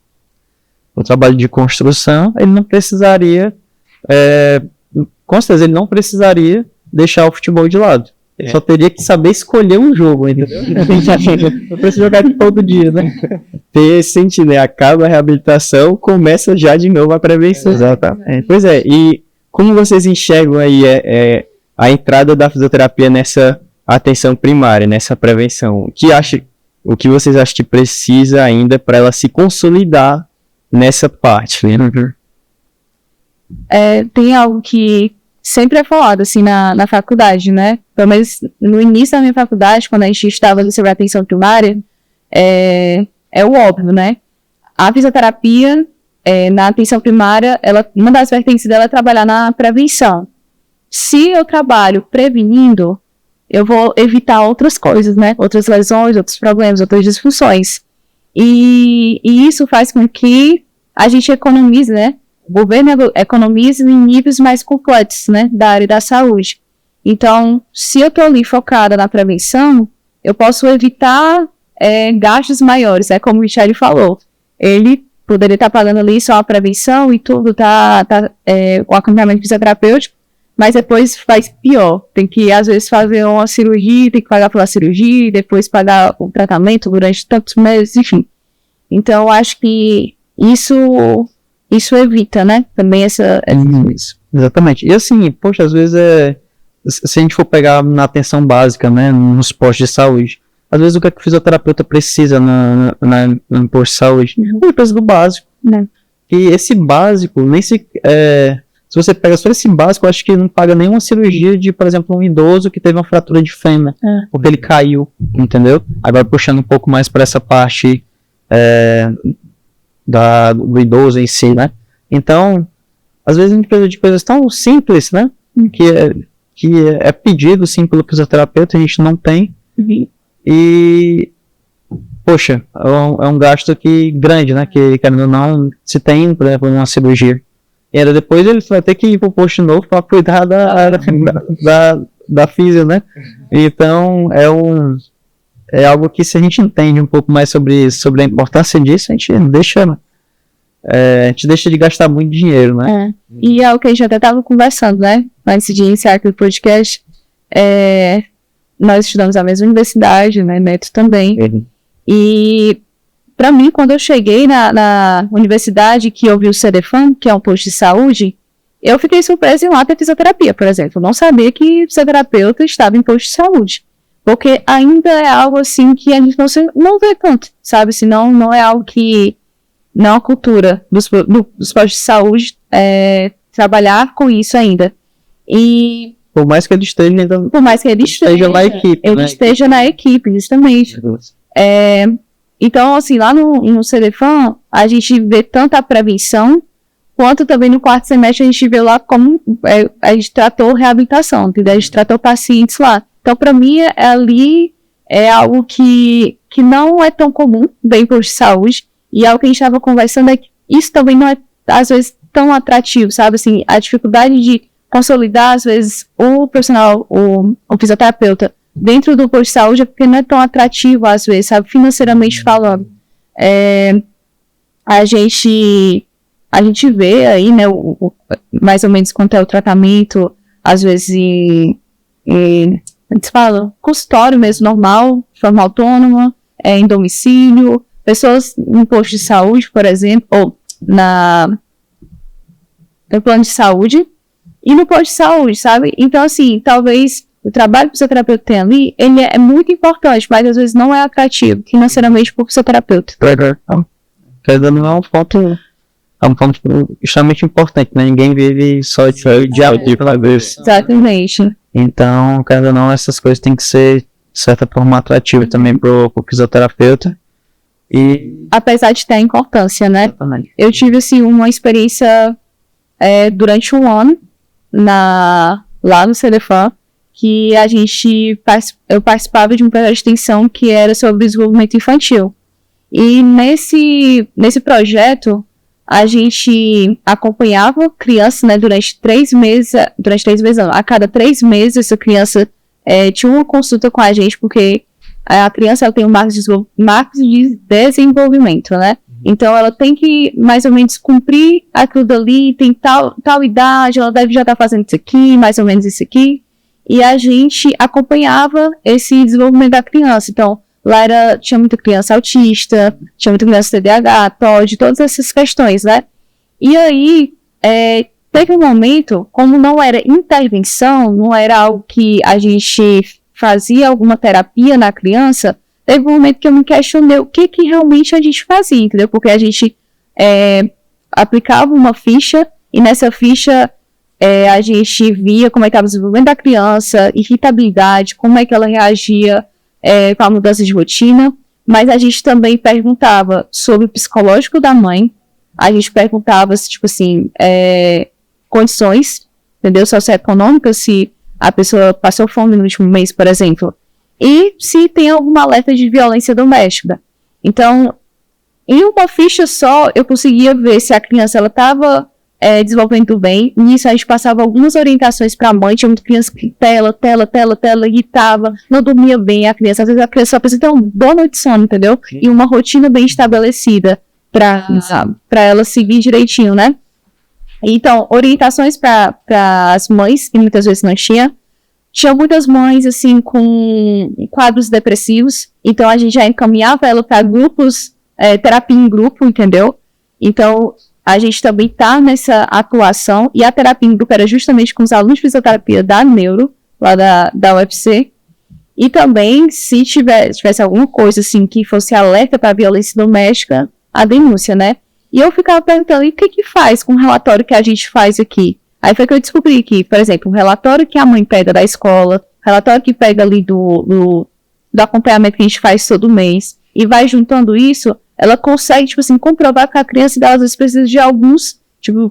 o trabalho de construção, ele não precisaria, com certeza ele não precisaria deixar o futebol de lado. Ele só teria que saber escolher um jogo, entendeu? Não precisa jogar todo dia, né? Tem esse sentido, né? Acaba a reabilitação, começa já de novo a prevenção. Exatamente. Pois e como vocês enxergam aí a entrada da fisioterapia nessa atenção primária, nessa prevenção? O que vocês acham que precisa ainda para ela se consolidar nessa parte? Tem algo que sempre é falado, assim, na faculdade, né? Pelo menos no início da minha faculdade, quando a gente estava sobre a atenção primária, é o óbvio, né? A fisioterapia, na atenção primária, uma das vertentes dela é trabalhar na prevenção. Se eu trabalho prevenindo, eu vou evitar outras coisas, né? Outras lesões, outros problemas, outras disfunções. E isso faz com que a gente economize, né? O governo economize em níveis mais complexos, né? Da área da saúde. Então, se eu tô ali focada na prevenção, eu posso evitar gastos maiores, como o Michele falou. Ele poderia estar pagando ali só a prevenção e tudo, o acompanhamento fisioterapêutico, mas depois faz pior. Tem que, às vezes, fazer uma cirurgia, tem que pagar pela cirurgia, depois pagar o tratamento durante tantos meses, enfim. Então, eu acho que isso evita, né? Também essa... Isso, exatamente. E assim, poxa, às vezes se a gente for pegar na atenção básica, né, nos postos de saúde, às vezes o que o fisioterapeuta precisa no posto de saúde? Ele precisa do básico. Né? E esse básico, nem se você pega só esse básico, eu acho que não paga nenhuma cirurgia de, por exemplo, um idoso que teve uma fratura de fêmur, porque ele caiu, entendeu? Agora puxando um pouco mais para essa parte do idoso em si, né? Então, às vezes a gente precisa de coisas tão simples, né? Que é pedido, sim, pelo fisioterapeuta, a gente não tem. E, poxa, é um gasto grande, né? Que, querendo ou não, se tem, por exemplo, uma cirurgia. E depois ele vai ter que ir pro posto de novo para cuidar da físio, né? Então, é algo que, se a gente entende um pouco mais sobre a importância disso, a gente deixa de gastar muito dinheiro, né? E é o que a gente até estava conversando, né? Antes de iniciar aqui o podcast, nós estudamos na mesma universidade, né? Neto também. E, para mim, quando eu cheguei na universidade, que eu vi o CDFAM, que é um posto de saúde, eu fiquei surpresa em lá ter fisioterapia, por exemplo. Eu não sabia que fisioterapeuta estava em posto de saúde. Porque ainda é algo assim que a gente não vê tanto, sabe? Senão não é algo que... Não a cultura dos postos de saúde trabalhar com isso ainda. E... Por mais que ele esteja na equipe. Ele esteja na equipe, justamente. Então, assim, lá no CDFAM, a gente vê tanto a prevenção, quanto também no quarto semestre a gente vê lá como a gente tratou reabilitação, entendeu? A gente tratou pacientes lá. Então, para mim, ali é algo que não é tão comum bem posto de saúde, e algo que a gente estava conversando é que isso também não é, às vezes, tão atrativo, sabe? Assim, a dificuldade de consolidar, às vezes, o profissional, o fisioterapeuta, dentro do posto de saúde é porque não é tão atrativo, às vezes, sabe? Financeiramente falando. A gente vê aí, né, mais ou menos quanto é o tratamento, às vezes, a gente fala, consultório mesmo, normal, de forma autônoma, em domicílio, pessoas em posto de saúde, por exemplo, ou no plano de saúde, e no posto de saúde, sabe? Então, assim, talvez o trabalho que o fisioterapeuta tem ali, ele é muito importante, mas às vezes não é atrativo financeiramente para o fisioterapeuta. Não é um ponto extremamente importante, né? Ninguém vive só de algo pela vez. Exatamente. Então, querendo ou não, essas coisas têm que ser, de certa forma, atrativas também pro fisioterapeuta. E... apesar de ter a importância, né? Eu tive, assim, uma experiência durante um ano lá no CDFAM, que eu participava de um projeto de extensão que era sobre desenvolvimento infantil. E nesse projeto, a gente acompanhava crianças, né, durante 3 meses, não, a cada 3 meses essa criança tinha uma consulta com a gente, porque a criança ela tem um marco de desenvolvimento, né? Então ela tem que mais ou menos cumprir aquilo dali, tem tal idade, ela deve já estar fazendo isso aqui, mais ou menos isso aqui. E a gente acompanhava esse desenvolvimento da criança. Então, lá tinha muita criança autista, tinha muita criança TDAH, TOD, todas essas questões, né? E aí, teve um momento, como não era intervenção, não era algo que a gente fazia alguma terapia na criança, teve um momento que eu me questionei o que realmente a gente fazia, entendeu? Porque a gente aplicava uma ficha, e nessa ficha a gente via como é que estava o desenvolvimento da criança, irritabilidade, como é que ela reagia com a mudança de rotina, mas a gente também perguntava sobre o psicológico da mãe, a gente perguntava se, tipo assim, condições, entendeu? Socioeconômicas, se a pessoa passou fome no último mês, por exemplo, e se tem alguma alerta de violência doméstica. Então, em uma ficha só, eu conseguia ver se a criança estava desenvolvendo bem. Nisso a gente passava algumas orientações para a mãe, tinha muita criança que tela, irritava, não dormia bem a criança. Às vezes a criança só precisa ter uma boa noite de sono, entendeu? E uma rotina bem estabelecida para ela seguir direitinho, né? Então, orientações para as mães, que muitas vezes não tinha. Tinha muitas mães, assim, com quadros depressivos, então a gente já encaminhava ela para grupos, terapia em grupo, entendeu? Então, a gente também tá nessa atuação, e a terapia em grupo era justamente com os alunos de fisioterapia da Neuro, lá da UFC, e também, se tivesse alguma coisa, assim, que fosse alerta para violência doméstica, a denúncia, né? E eu ficava perguntando, e o que faz com o relatório que a gente faz aqui? Aí foi que eu descobri que, por exemplo, o relatório que a mãe pega da escola, o relatório que pega ali do acompanhamento que a gente faz todo mês, e vai juntando isso, ela consegue, tipo assim, comprovar que a criança dela, às vezes, precisa de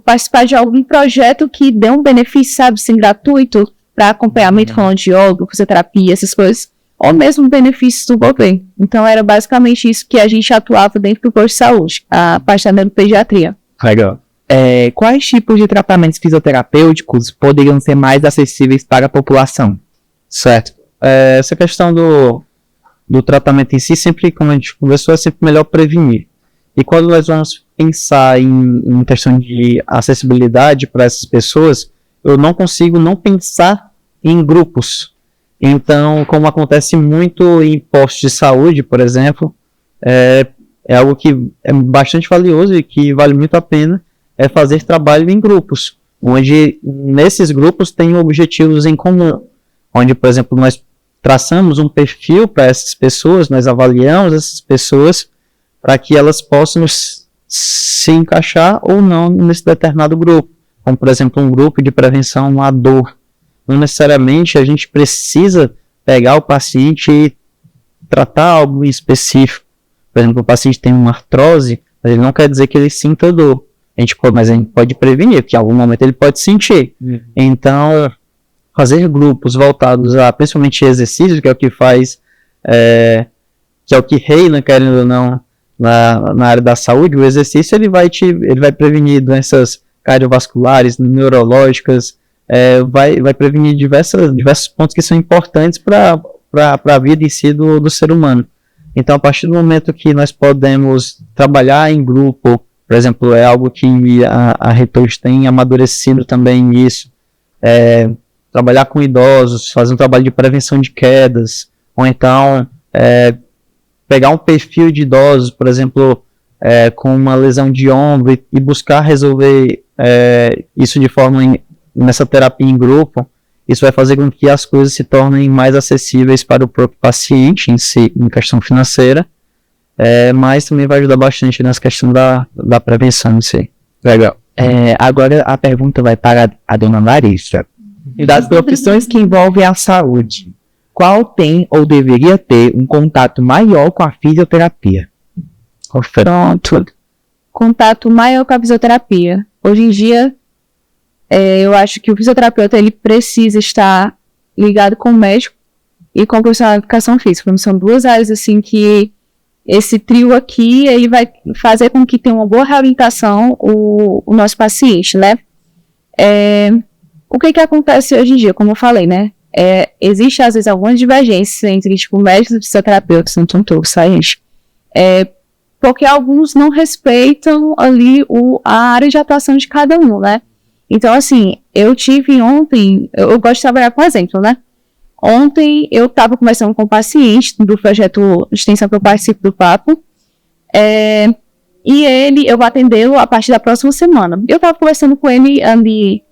participar de algum projeto que dê um benefício, sabe, assim, gratuito, para acompanhamento, fonoaudiólogo, fisioterapia, essas coisas, ou mesmo benefícios do governo. Então, era basicamente isso que a gente atuava dentro do posto de saúde, a parte da neuropediatria. Legal. Quais tipos de tratamentos fisioterapêuticos poderiam ser mais acessíveis para a população? Certo. Essa questão do tratamento em si, sempre, como a gente conversou, é sempre melhor prevenir. E quando nós vamos pensar em questão de acessibilidade para essas pessoas, eu não consigo não pensar em grupos. Então, como acontece muito em postos de saúde, por exemplo, é algo que é bastante valioso e que vale muito a pena, é fazer trabalho em grupos, onde nesses grupos tem objetivos em comum, onde, por exemplo, nós traçamos um perfil para essas pessoas, nós avaliamos essas pessoas para que elas possam se encaixar ou não nesse determinado grupo, como, por exemplo, um grupo de prevenção à dor. Não necessariamente a gente precisa pegar o paciente e tratar algo específico. Por exemplo, o paciente tem uma artrose, mas ele não quer dizer que ele sinta dor. Mas a gente pode prevenir, porque em algum momento ele pode sentir. Então, fazer grupos voltados a, principalmente, exercícios, que é o que faz, que é o que reina, querendo ou não, na área da saúde. O exercício ele vai prevenir doenças cardiovasculares, neurológicas, vai prevenir diversos pontos que são importantes para a vida em si do ser humano. Então, a partir do momento que nós podemos trabalhar em grupo, por exemplo, é algo que a Retouch tem amadurecido também nisso, trabalhar com idosos, fazer um trabalho de prevenção de quedas, ou então pegar um perfil de idosos, por exemplo, com uma lesão de ombro e buscar resolver isso de forma nessa terapia em grupo. Isso vai fazer com que as coisas se tornem mais acessíveis para o próprio paciente em si, em questão financeira, mas também vai ajudar bastante nessa questão da prevenção em si. Legal. Agora a pergunta vai para a dona Larissa. Das profissões que envolvem a saúde, qual tem ou deveria ter um contato maior com a fisioterapia? Pronto. Contato maior com a fisioterapia. Hoje em dia, eu acho que o fisioterapeuta ele precisa estar ligado com o médico e com o profissional de educação física. São duas áreas assim que esse trio aqui ele vai fazer com que tenha uma boa reabilitação o nosso paciente, né? O que acontece hoje em dia, como eu falei, né? Existe às vezes algumas divergências entre tipo, médicos e fisioterapeutas, não são todos, tá, gente? Porque alguns não respeitam ali a área de atuação de cada um, né? Então, assim, eu tive ontem, eu gosto de trabalhar com exemplo, né? Ontem eu estava conversando com um paciente do projeto de extensão que eu participo do Papo, e eu vou atendê-lo a partir da próxima semana. Eu estava conversando com ele ali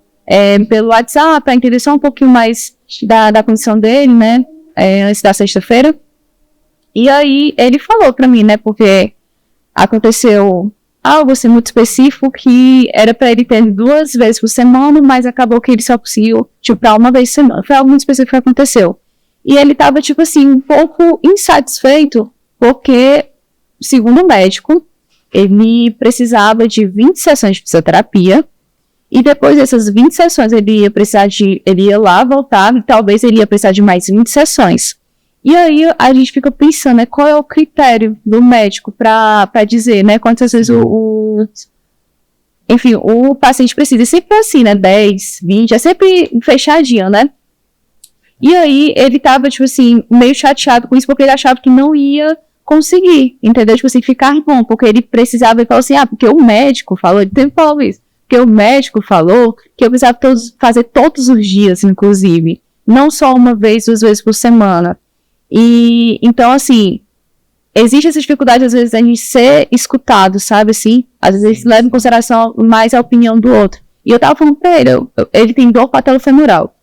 pelo WhatsApp para entender só um pouquinho mais da condição dele, né? Antes da sexta-feira. E aí ele falou para mim, né? Porque aconteceu algo assim muito específico que era para ele ter 2 vezes por semana, mas acabou que ele só conseguiu, tipo, para uma vez por semana. Foi algo muito específico que aconteceu. E ele tava, tipo assim, um pouco insatisfeito, porque, segundo o médico, ele precisava de 20 sessões de fisioterapia, e depois dessas 20 sessões ele ia lá, voltar, e talvez ele ia precisar de mais 20 sessões. E aí a gente fica pensando, né, qual é o critério do médico para dizer, né, quantas vezes o enfim, o paciente precisa. E sempre assim, né? 10, 20, é sempre fechadinho, né? E aí, ele tava, tipo assim, meio chateado com isso, porque ele achava que não ia conseguir, entendeu? Tipo assim, ficar bom, porque ele precisava, ele falou assim, porque o médico falou, ele sempre falou isso, porque o médico falou que eu precisava fazer todos os dias, inclusive, não só uma vez, 2 vezes por semana. E, então, assim, existe essa dificuldade, às vezes, a gente ser escutado, sabe, assim? Às vezes, leva em consideração mais a opinião do outro. E eu tava falando pra ele, ele tem dor patelofemoral.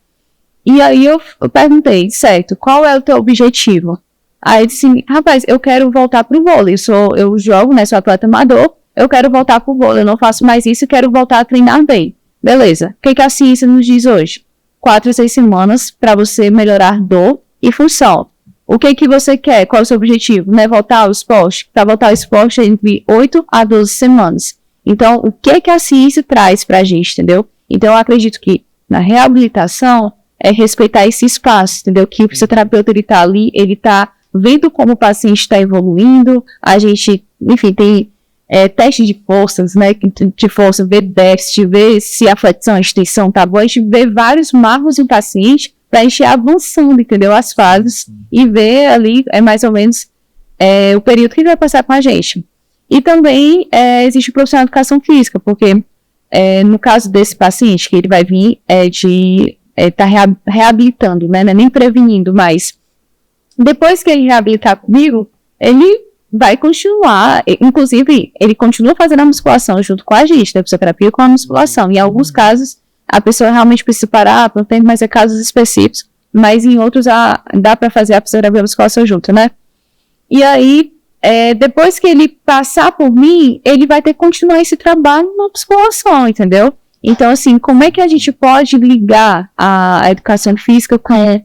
E aí eu perguntei, certo, qual é o teu objetivo? Aí ele disse, rapaz, eu quero voltar pro vôlei, eu jogo, né, sou atleta amador, eu quero voltar pro vôlei, eu não faço mais isso, quero voltar a treinar bem. Beleza, o que a ciência nos diz hoje? 4 a 6 semanas para você melhorar dor e função. O que você quer? Qual é o seu objetivo? Né, voltar ao esporte? Para voltar ao esporte é entre 8 a 12 semanas. Então, o que a ciência traz pra gente, entendeu? Então, eu acredito que na reabilitação é respeitar esse espaço, entendeu? Que o fisioterapeuta, ele tá ali, ele tá vendo como o paciente está evoluindo, a gente, enfim, tem teste de forças, né, de força, ver déficit, ver se a flexão, a extensão tá boa, a gente vê vários marcos do paciente para a gente ir avançando, entendeu, as fases, e ver ali, mais ou menos, o período que ele vai passar com a gente. E também existe o profissional de educação física, porque no caso desse paciente, que ele vai vir tá reabilitando, né, nem prevenindo, mas depois que ele reabilitar comigo, ele vai continuar, inclusive, ele continua fazendo a musculação junto com a gente, da fisioterapia com a musculação. Em alguns casos, a pessoa realmente precisa parar, não tem mais casos específicos, mas em outros dá para fazer a fisioterapia e a musculação junto, né? E aí, depois que ele passar por mim, ele vai ter que continuar esse trabalho na musculação, entendeu? Então, assim, como é que a gente pode ligar a educação física com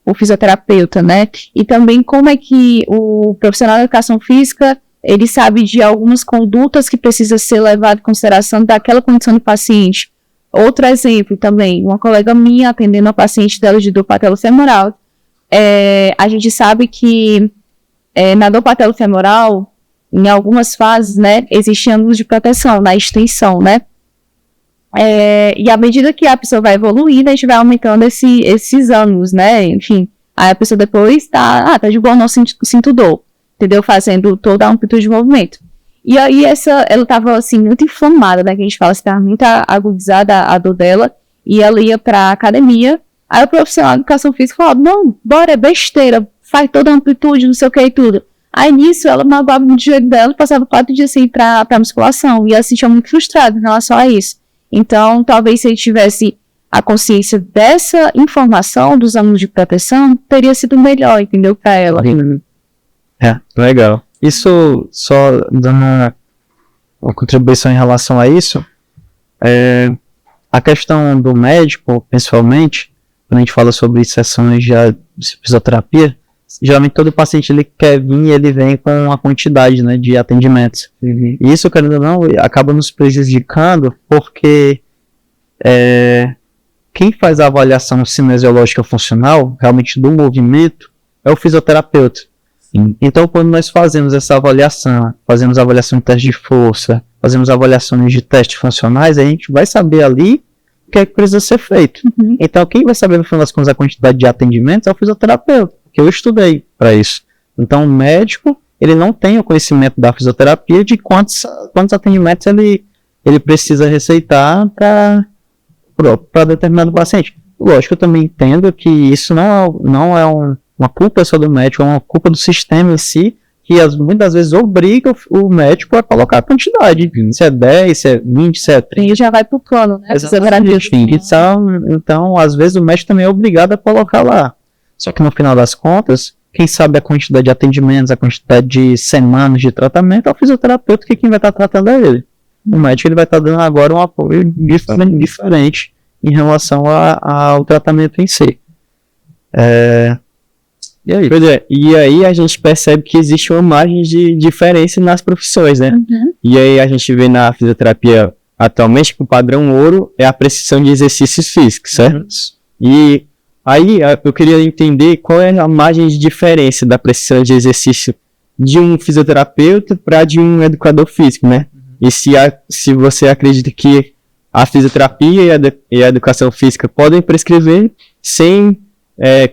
o fisioterapeuta, né? E também como é que o profissional da educação física, ele sabe de algumas condutas que precisa ser levado em consideração daquela condição do paciente. Outro exemplo também, uma colega minha atendendo a paciente dela de dor patelofemoral, a gente sabe que na dor patelofemoral, em algumas fases, né, existe ângulos de proteção na extensão, né? E à medida que a pessoa vai evoluindo, a gente vai aumentando esses ângulos, né? Enfim, aí a pessoa depois tá de boa, não sinto dor, entendeu? Fazendo toda a amplitude de movimento. E aí ela tava assim, muito inflamada, né? Que a gente fala, assim, tava muito agudizada a dor dela, e ela ia pra academia. Aí o profissional de educação física falou, não, bora, é besteira, faz toda a amplitude, não sei o que e tudo. Aí nisso ela magoava muito o joelho dela, passava 4 dias assim pra musculação, e ela se sentia muito frustrada em relação a isso. Então, talvez se ele tivesse a consciência dessa informação dos ângulos de proteção, teria sido melhor, entendeu, para ela. Legal. Isso, só dando uma contribuição em relação a isso, a questão do médico, principalmente, quando a gente fala sobre sessões de fisioterapia, geralmente todo paciente ele quer vir e ele vem com uma quantidade, né, de atendimentos. E isso, querendo ou não, acaba nos prejudicando porque quem faz a avaliação cinesiológica funcional, realmente do movimento, é o fisioterapeuta. Sim. Então, quando nós fazemos essa avaliação, fazemos avaliação de teste de força, fazemos avaliações de testes funcionais, a gente vai saber ali o que é que precisa ser feito. Uhum. Então, quem vai saber no final das contas a quantidade de atendimentos é o fisioterapeuta, que eu estudei para isso. Então, o médico, ele não tem o conhecimento da fisioterapia de quantos atendimentos ele precisa receitar para determinado paciente. Lógico, eu também entendo que isso não é uma culpa só do médico, é uma culpa do sistema em si, que muitas vezes obriga o médico a colocar a quantidade. Se é 10, se é 20, se é 30. E já vai pro plano, né? Então, às vezes o médico também é obrigado a colocar lá. Só que no final das contas, quem sabe a quantidade de atendimentos, a quantidade de semanas de tratamento, é o fisioterapeuta, que quem vai estar tratando é ele. O médico ele vai estar dando agora um apoio diferente em relação ao tratamento em si. E aí? Pois é, e aí a gente percebe que existe uma margem de diferença nas profissões, né? Uhum. E aí a gente vê na fisioterapia atualmente que o padrão ouro é a prescrição de exercícios físicos, certo? E aí eu queria entender qual é a margem de diferença da prescrição de exercício de um fisioterapeuta para de um educador físico, né? e se você acredita que a fisioterapia e a educação física podem prescrever sem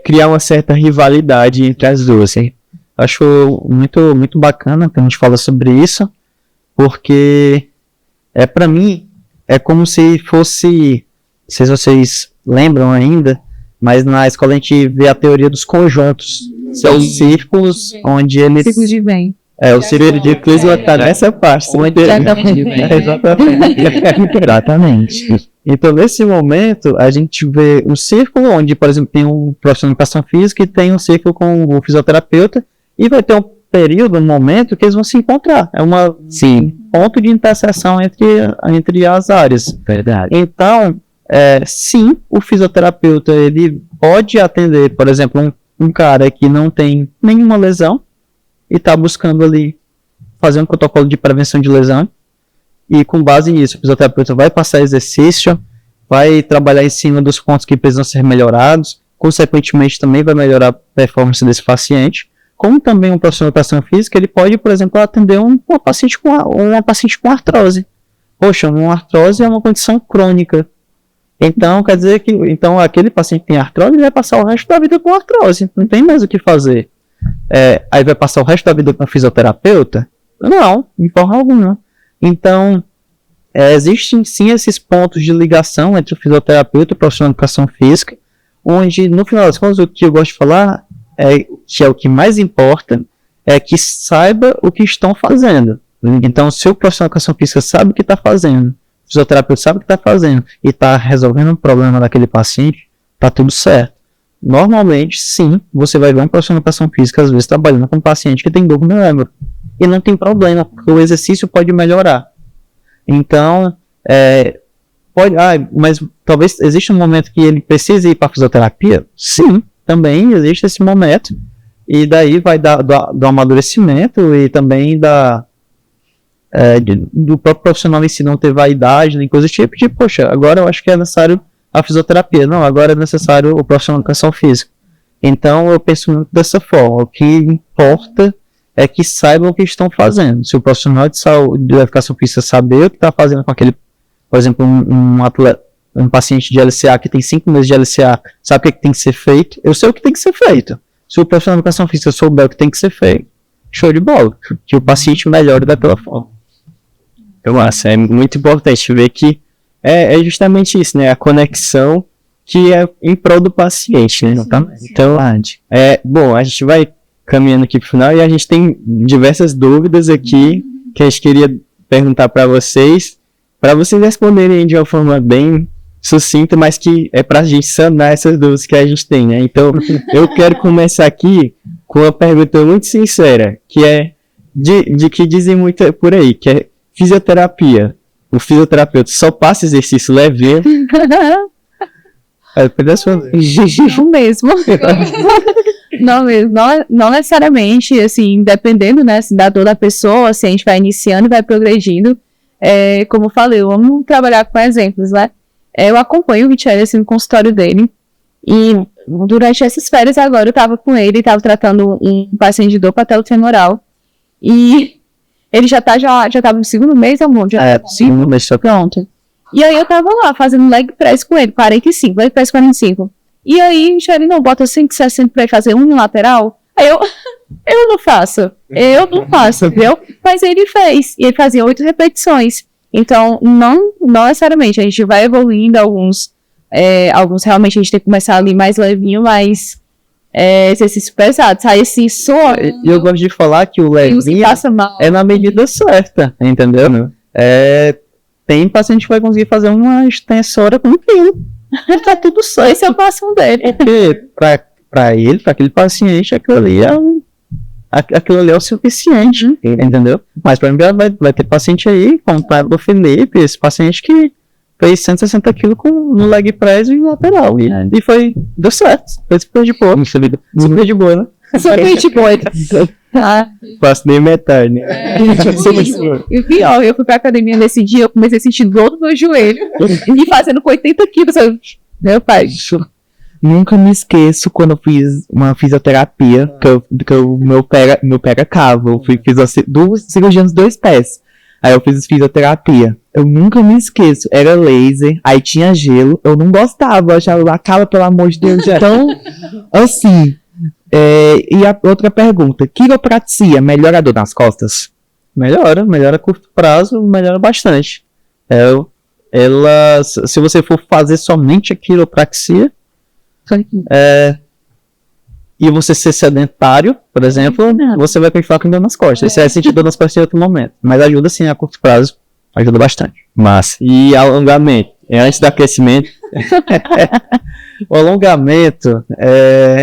criar uma certa rivalidade entre as duas. Hein? Acho muito, muito bacana que a gente fala sobre isso, porque para mim é como se fosse, não sei se vocês lembram ainda, mas na escola a gente vê a teoria dos conjuntos. São círculos onde eles... Círculo de bem. o círculo de Cleveland está nessa parte. Exatamente. Então, nesse momento, a gente vê um círculo onde, por exemplo, tem um profissional de educação física e tem um círculo com o fisioterapeuta, e vai ter um período, um momento que eles vão se encontrar. É um ponto de interseção entre as áreas. Verdade. Então, sim, o fisioterapeuta ele pode atender, por exemplo, um cara que não tem nenhuma lesão e está buscando ali fazer um protocolo de prevenção de lesão, e com base nisso o fisioterapeuta vai passar exercício, vai trabalhar em cima dos pontos que precisam ser melhorados, consequentemente também vai melhorar a performance desse paciente. Como também um profissional de educação física, ele pode, por exemplo, atender uma paciente com artrose. Poxa, uma artrose é uma condição crônica. Então, quer dizer que aquele paciente que tem artrose, ele vai passar o resto da vida com artrose. Não tem mais o que fazer. Aí vai passar o resto da vida com a fisioterapeuta? Não, de forma alguma. Então, existem sim esses pontos de ligação entre o fisioterapeuta e o profissional de educação física, onde, no final das contas, o que eu gosto de falar, que é o que mais importa, é que saiba o que estão fazendo. Então, se o profissional de educação física sabe o que está fazendo, o fisioterapeuta sabe o que está fazendo e está resolvendo um problema daquele paciente, está tudo certo. Normalmente, sim, você vai ver um profissional de educação física, às vezes, trabalhando com um paciente que tem dor no membro. E não tem problema, porque o exercício pode melhorar. Então, mas talvez exista um momento que ele precise ir para a fisioterapia? Sim, também existe esse momento. E daí vai do amadurecimento e também do próprio profissional em si não ter vaidade, nem coisa do tipo, poxa, agora eu acho que é necessário a fisioterapia. Não, agora é necessário o profissional de educação física. Então, eu penso muito dessa forma. O que importa é que saibam o que estão fazendo. Se o profissional de saúde, de educação física, saber o que está fazendo com aquele, por exemplo, um paciente de LCA que tem 5 meses de LCA, sabe o que tem que ser feito, eu sei o que tem que ser feito. Se o profissional de educação física souber o que tem que ser feito, show de bola, que o paciente melhore daquela forma. Então, massa, é muito importante ver que é justamente isso, né? A conexão que é em prol do paciente, né? Então, bom, a gente vai caminhando aqui pro final e a gente tem diversas dúvidas aqui que a gente queria perguntar para vocês responderem de uma forma bem sucinta, mas que é pra gente sanar essas dúvidas que a gente tem, né? Então, eu quero começar aqui com uma pergunta muito sincera, que é de que dizem muito por aí, que é fisioterapia. O fisioterapeuta só passa exercício leve. Não mesmo. Não mesmo. Não necessariamente, assim, dependendo, né, assim, da dor da pessoa, assim, a gente vai iniciando e vai progredindo. Como eu falei, eu amo trabalhar com exemplos, né? Eu acompanho o Richelle, assim, no consultório dele. E durante essas férias agora eu tava com ele, tava tratando um paciente de dor patelofemoral. E ele já tava no segundo mês, amor? Segundo mês, só pronto. E aí eu tava lá fazendo leg press com ele, 45, leg press 45. E aí, Richelle, não, bota 560 pra ele fazer unilateral. Aí eu não faço, viu? Mas ele fez, e ele fazia 8 repetições. Então, não necessariamente, a gente vai evoluindo alguns realmente a gente tem que começar ali mais levinho, mas exercício pesado, sai assim, E eu gosto de falar que o levinho é na medida certa, entendeu? Tem paciente que vai conseguir fazer uma extensora com um quilo. Tá tudo certo. Esse é o passo dele. Porque pra aquele paciente, aquilo ali é o suficiente, entendeu? Mas pra mim vai ter paciente aí, como o Felipe, esse paciente que fez 160 kg no leg press e lateral. E deu certo. Foi super de boa. Super de boa, né? Super de boa. Faço nem metade, né? E o pior, eu fui pra academia nesse dia, eu comecei a sentir dor no meu joelho. E fazendo com 80 quilos. Meu pai. Nunca me esqueço quando eu fiz uma fisioterapia, que o meu pé era cavo. Eu fiz cirurgia nos 2 pés. Aí eu fiz fisioterapia. Eu nunca me esqueço. Era laser, aí tinha gelo. Eu não gostava, eu achava a cara, pelo amor de Deus, então, assim. E a outra pergunta: quiropraxia melhora a dor nas costas? Melhora a curto prazo, melhora bastante. Se você for fazer somente a quiropraxia, e você ser sedentário, por exemplo, você vai continuar com dor nas costas. Você vai sentir dor nas costas em outro momento. Mas ajuda sim a curto prazo, ajuda bastante. Massa. E alongamento? Antes do aquecimento? O alongamento,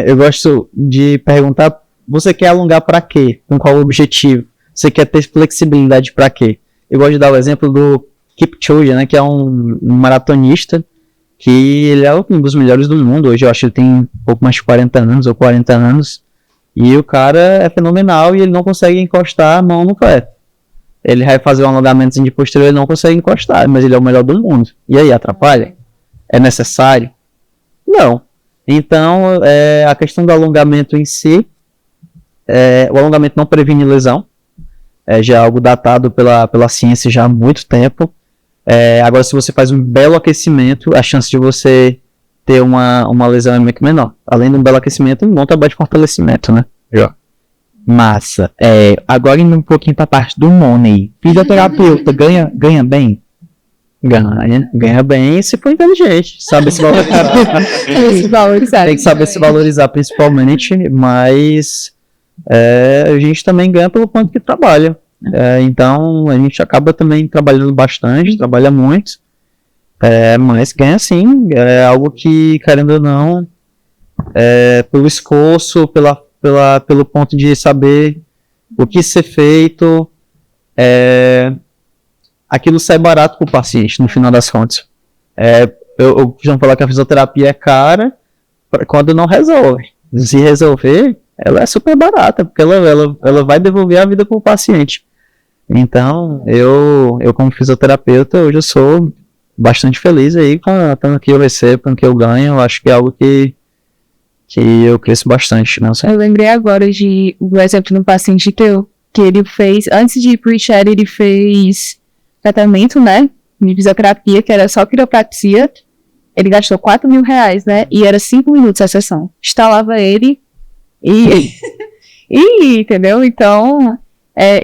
eu gosto de perguntar: você quer alongar para quê? Com qual objetivo? Você quer ter flexibilidade para quê? Eu gosto de dar o exemplo do Kipchoge, né, que é um maratonista, que ele é um dos melhores do mundo. Hoje eu acho que ele tem um pouco mais de 40 anos ou 40 anos. E o cara é fenomenal e ele não consegue encostar a mão no pé. Ele vai fazer um alongamento de posterior, ele não consegue encostar, mas ele é o melhor do mundo. E aí, atrapalha? É necessário? Não. Então, a questão do alongamento em si, o alongamento não previne lesão. Já é algo datado pela ciência já há muito tempo. Agora, se você faz um belo aquecimento, a chance de você ter uma lesão é muito menor. Além de um belo aquecimento, um bom trabalho de fortalecimento, né? Massa. Agora indo um pouquinho pra parte do money. Fisioterapeuta ganha bem? Ganha bem se for inteligente. Sabe se valorizar. Tem que saber se valorizar principalmente, mas a gente também ganha pelo quanto que trabalha. Então a gente acaba também trabalhando bastante, trabalha muito, mas ganha sim. É algo que, querendo ou não, pelo esforço, pelo ponto de saber o que ser feito, aquilo sai barato para o paciente no final das contas. Eu costumo falar que a fisioterapia é cara quando não resolve. Se resolver, ela é super barata, porque ela vai devolver a vida para o paciente. Então, eu como fisioterapeuta, hoje eu sou bastante feliz aí com o que eu recebo, com o que eu ganho. Eu acho que é algo que eu cresço bastante. Não sei. Eu lembrei agora do exemplo do paciente teu, que ele fez, antes de ir pro ICHER, ele fez tratamento, né, de fisioterapia, que era só quiropraxia. Ele gastou R$4.000, né, e era 5 minutos a sessão. Instalava ele e entendeu? Então,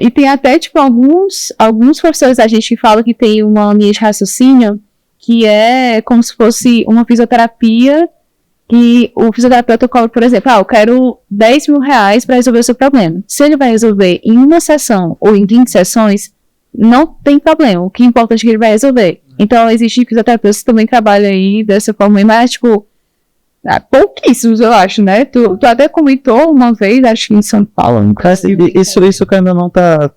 e tem até, tipo, alguns professores da gente que falam que tem uma linha de raciocínio que é como se fosse uma fisioterapia que o fisioterapeuta cobra, por exemplo, eu quero R$10.000 para resolver o seu problema. Se ele vai resolver em uma sessão ou em 20 sessões, não tem problema. O que importa é que ele vai resolver. Então, existem fisioterapeutas que também trabalham aí dessa forma, mas, tipo, pouquíssimos, eu acho, né? Tu até comentou uma vez, acho que em São Paulo. Isso que ainda não tá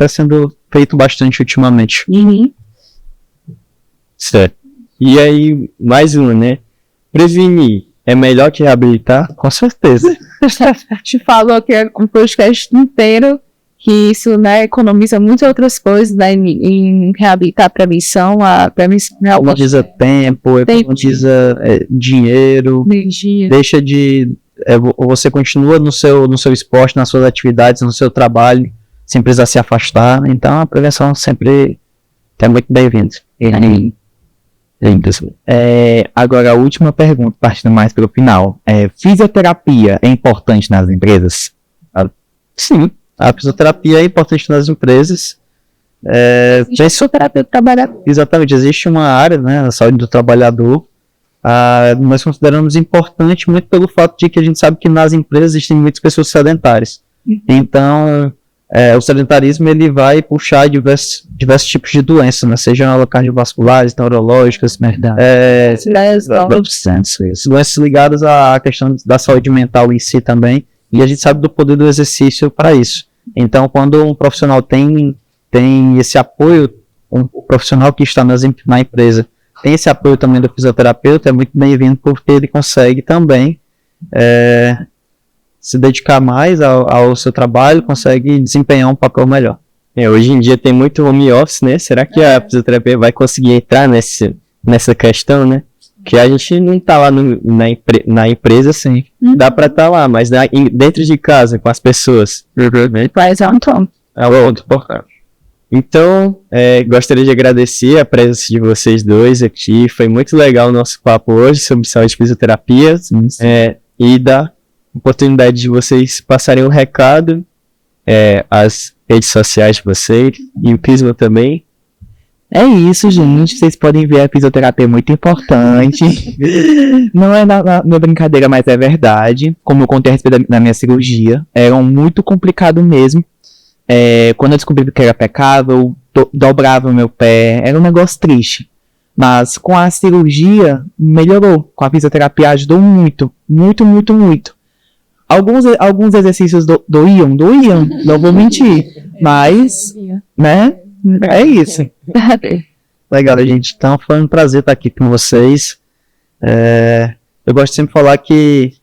sendo feito bastante ultimamente. Uhum. Certo. E aí, mais uma, né? Prevenir é melhor que reabilitar? Com certeza. Te falou aqui um podcast inteiro que isso, né, economiza muitas outras coisas, né, em reabilitar a prevenção. Economiza tempo, economiza dinheiro, energia. Deixa de... você continua no seu esporte, nas suas atividades, no seu trabalho, sem precisar se afastar. Então a prevenção sempre é muito bem-vinda. Agora a última pergunta, partindo mais pelo final. Fisioterapia é importante nas empresas? Sim, a fisioterapia é importante nas empresas. Fisioterapeuta trabalha. Exatamente, existe uma área, né, a saúde do trabalhador. Nós consideramos importante muito pelo fato de que a gente sabe que nas empresas existem muitas pessoas sedentárias. Então, o sedentarismo ele vai puxar diversos tipos de doenças, né? Sejam cardiovasculares, neurológicas, doenças ligadas à questão da saúde mental em si também. E a gente sabe do poder do exercício para isso. Então, quando um profissional tem esse apoio, um profissional que está na empresa tem esse apoio também do fisioterapeuta, é muito bem-vindo, porque ele consegue também se dedicar mais ao seu trabalho, consegue desempenhar um papel melhor. Hoje em dia tem muito home office, né? Será que a fisioterapia vai conseguir entrar nessa questão, né? Que a gente não tá lá na empresa, sim. Dá pra estar lá, mas dentro de casa, com as pessoas. Mas é um tom. É outro importante. Então, gostaria de agradecer a presença de vocês dois aqui. Foi muito legal o nosso papo hoje sobre saúde e fisioterapia. E dar oportunidade de vocês passarem um recado, as redes sociais de vocês e o Prisma também. É isso, gente. Vocês podem ver a fisioterapia é muito importante. Não é na brincadeira, mas é verdade. Como eu contei a respeito da minha cirurgia, era muito complicado mesmo. Quando eu descobri que era pecado, eu dobrava o meu pé. Era um negócio triste. Mas com a cirurgia, melhorou. Com a fisioterapia ajudou muito. Muito, muito, muito. Alguns exercícios doíam, não vou mentir. Mas, né? É isso. Legal, gente. Então foi um prazer estar aqui com vocês. Eu gosto de sempre de falar que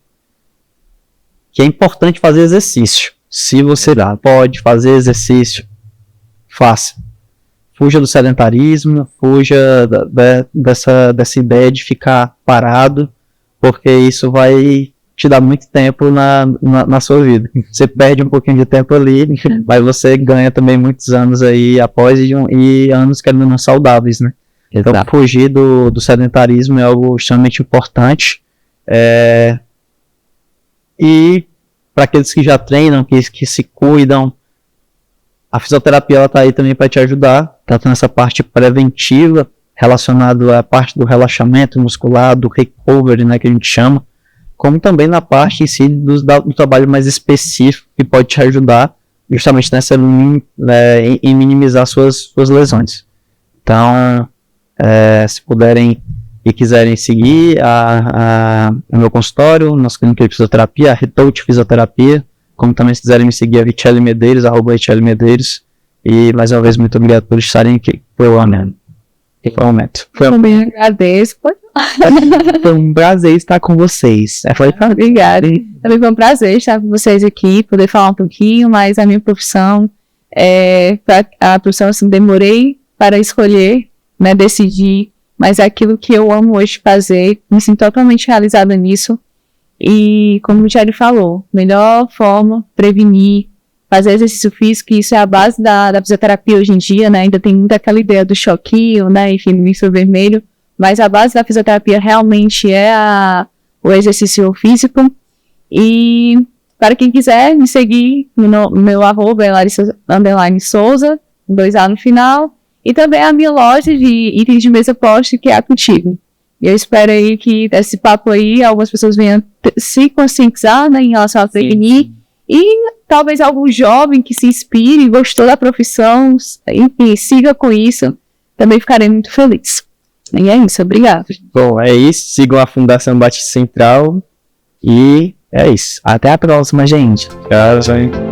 é importante fazer exercício. Se você pode fazer exercício, faça. Fuja do sedentarismo, fuja dessa ideia de ficar parado, porque isso vai te dar muito tempo na sua vida. Você perde um pouquinho de tempo ali, mas você ganha também muitos anos aí após e anos que não saudáveis, né? Então, fugir do sedentarismo é algo extremamente importante. E para aqueles que já treinam, que se cuidam, a fisioterapia ela tá aí também para te ajudar, tanto nessa parte preventiva, relacionada à parte do relaxamento muscular, do recovery, né, que a gente chama, como também na parte em si do trabalho mais específico que pode te ajudar justamente em minimizar suas lesões. Então, se puderem e quiserem seguir o meu consultório, nossa clínica de fisioterapia, a Retouch Fisioterapia, como também se quiserem me seguir, a Richelle Medeiros, @Richelle Medeiros. E mais uma vez, muito obrigado por estarem aqui. Foi um momento. Também agradeço. Foi um prazer estar com vocês. Obrigada. Também foi um prazer estar com vocês aqui, poder falar um pouquinho, mas a minha profissão, a profissão assim, demorei para escolher, né, decidir, mas é aquilo que eu amo hoje fazer, me sinto totalmente realizada nisso. E como o Michele falou, melhor forma, prevenir, fazer exercício físico, isso é a base da fisioterapia hoje em dia, né? Ainda tem muita aquela ideia do choquinho, né? Enfim, do infravermelho, mas a base da fisioterapia realmente é o exercício físico. E para quem quiser me seguir no meu @ Larissa_Souza, 2A no final, e também a minha loja de itens de mesa poste, que é a Contigo. E eu espero aí que desse papo aí algumas pessoas venham se conscientizar, né, em relação a prevenir. E talvez algum jovem que se inspire, gostou da profissão, enfim, siga com isso. Também ficarei muito feliz. E é isso, obrigado. Bom, é isso. Sigam a Fundação Batista Central. E é isso. Até a próxima, gente. Tchau, gente.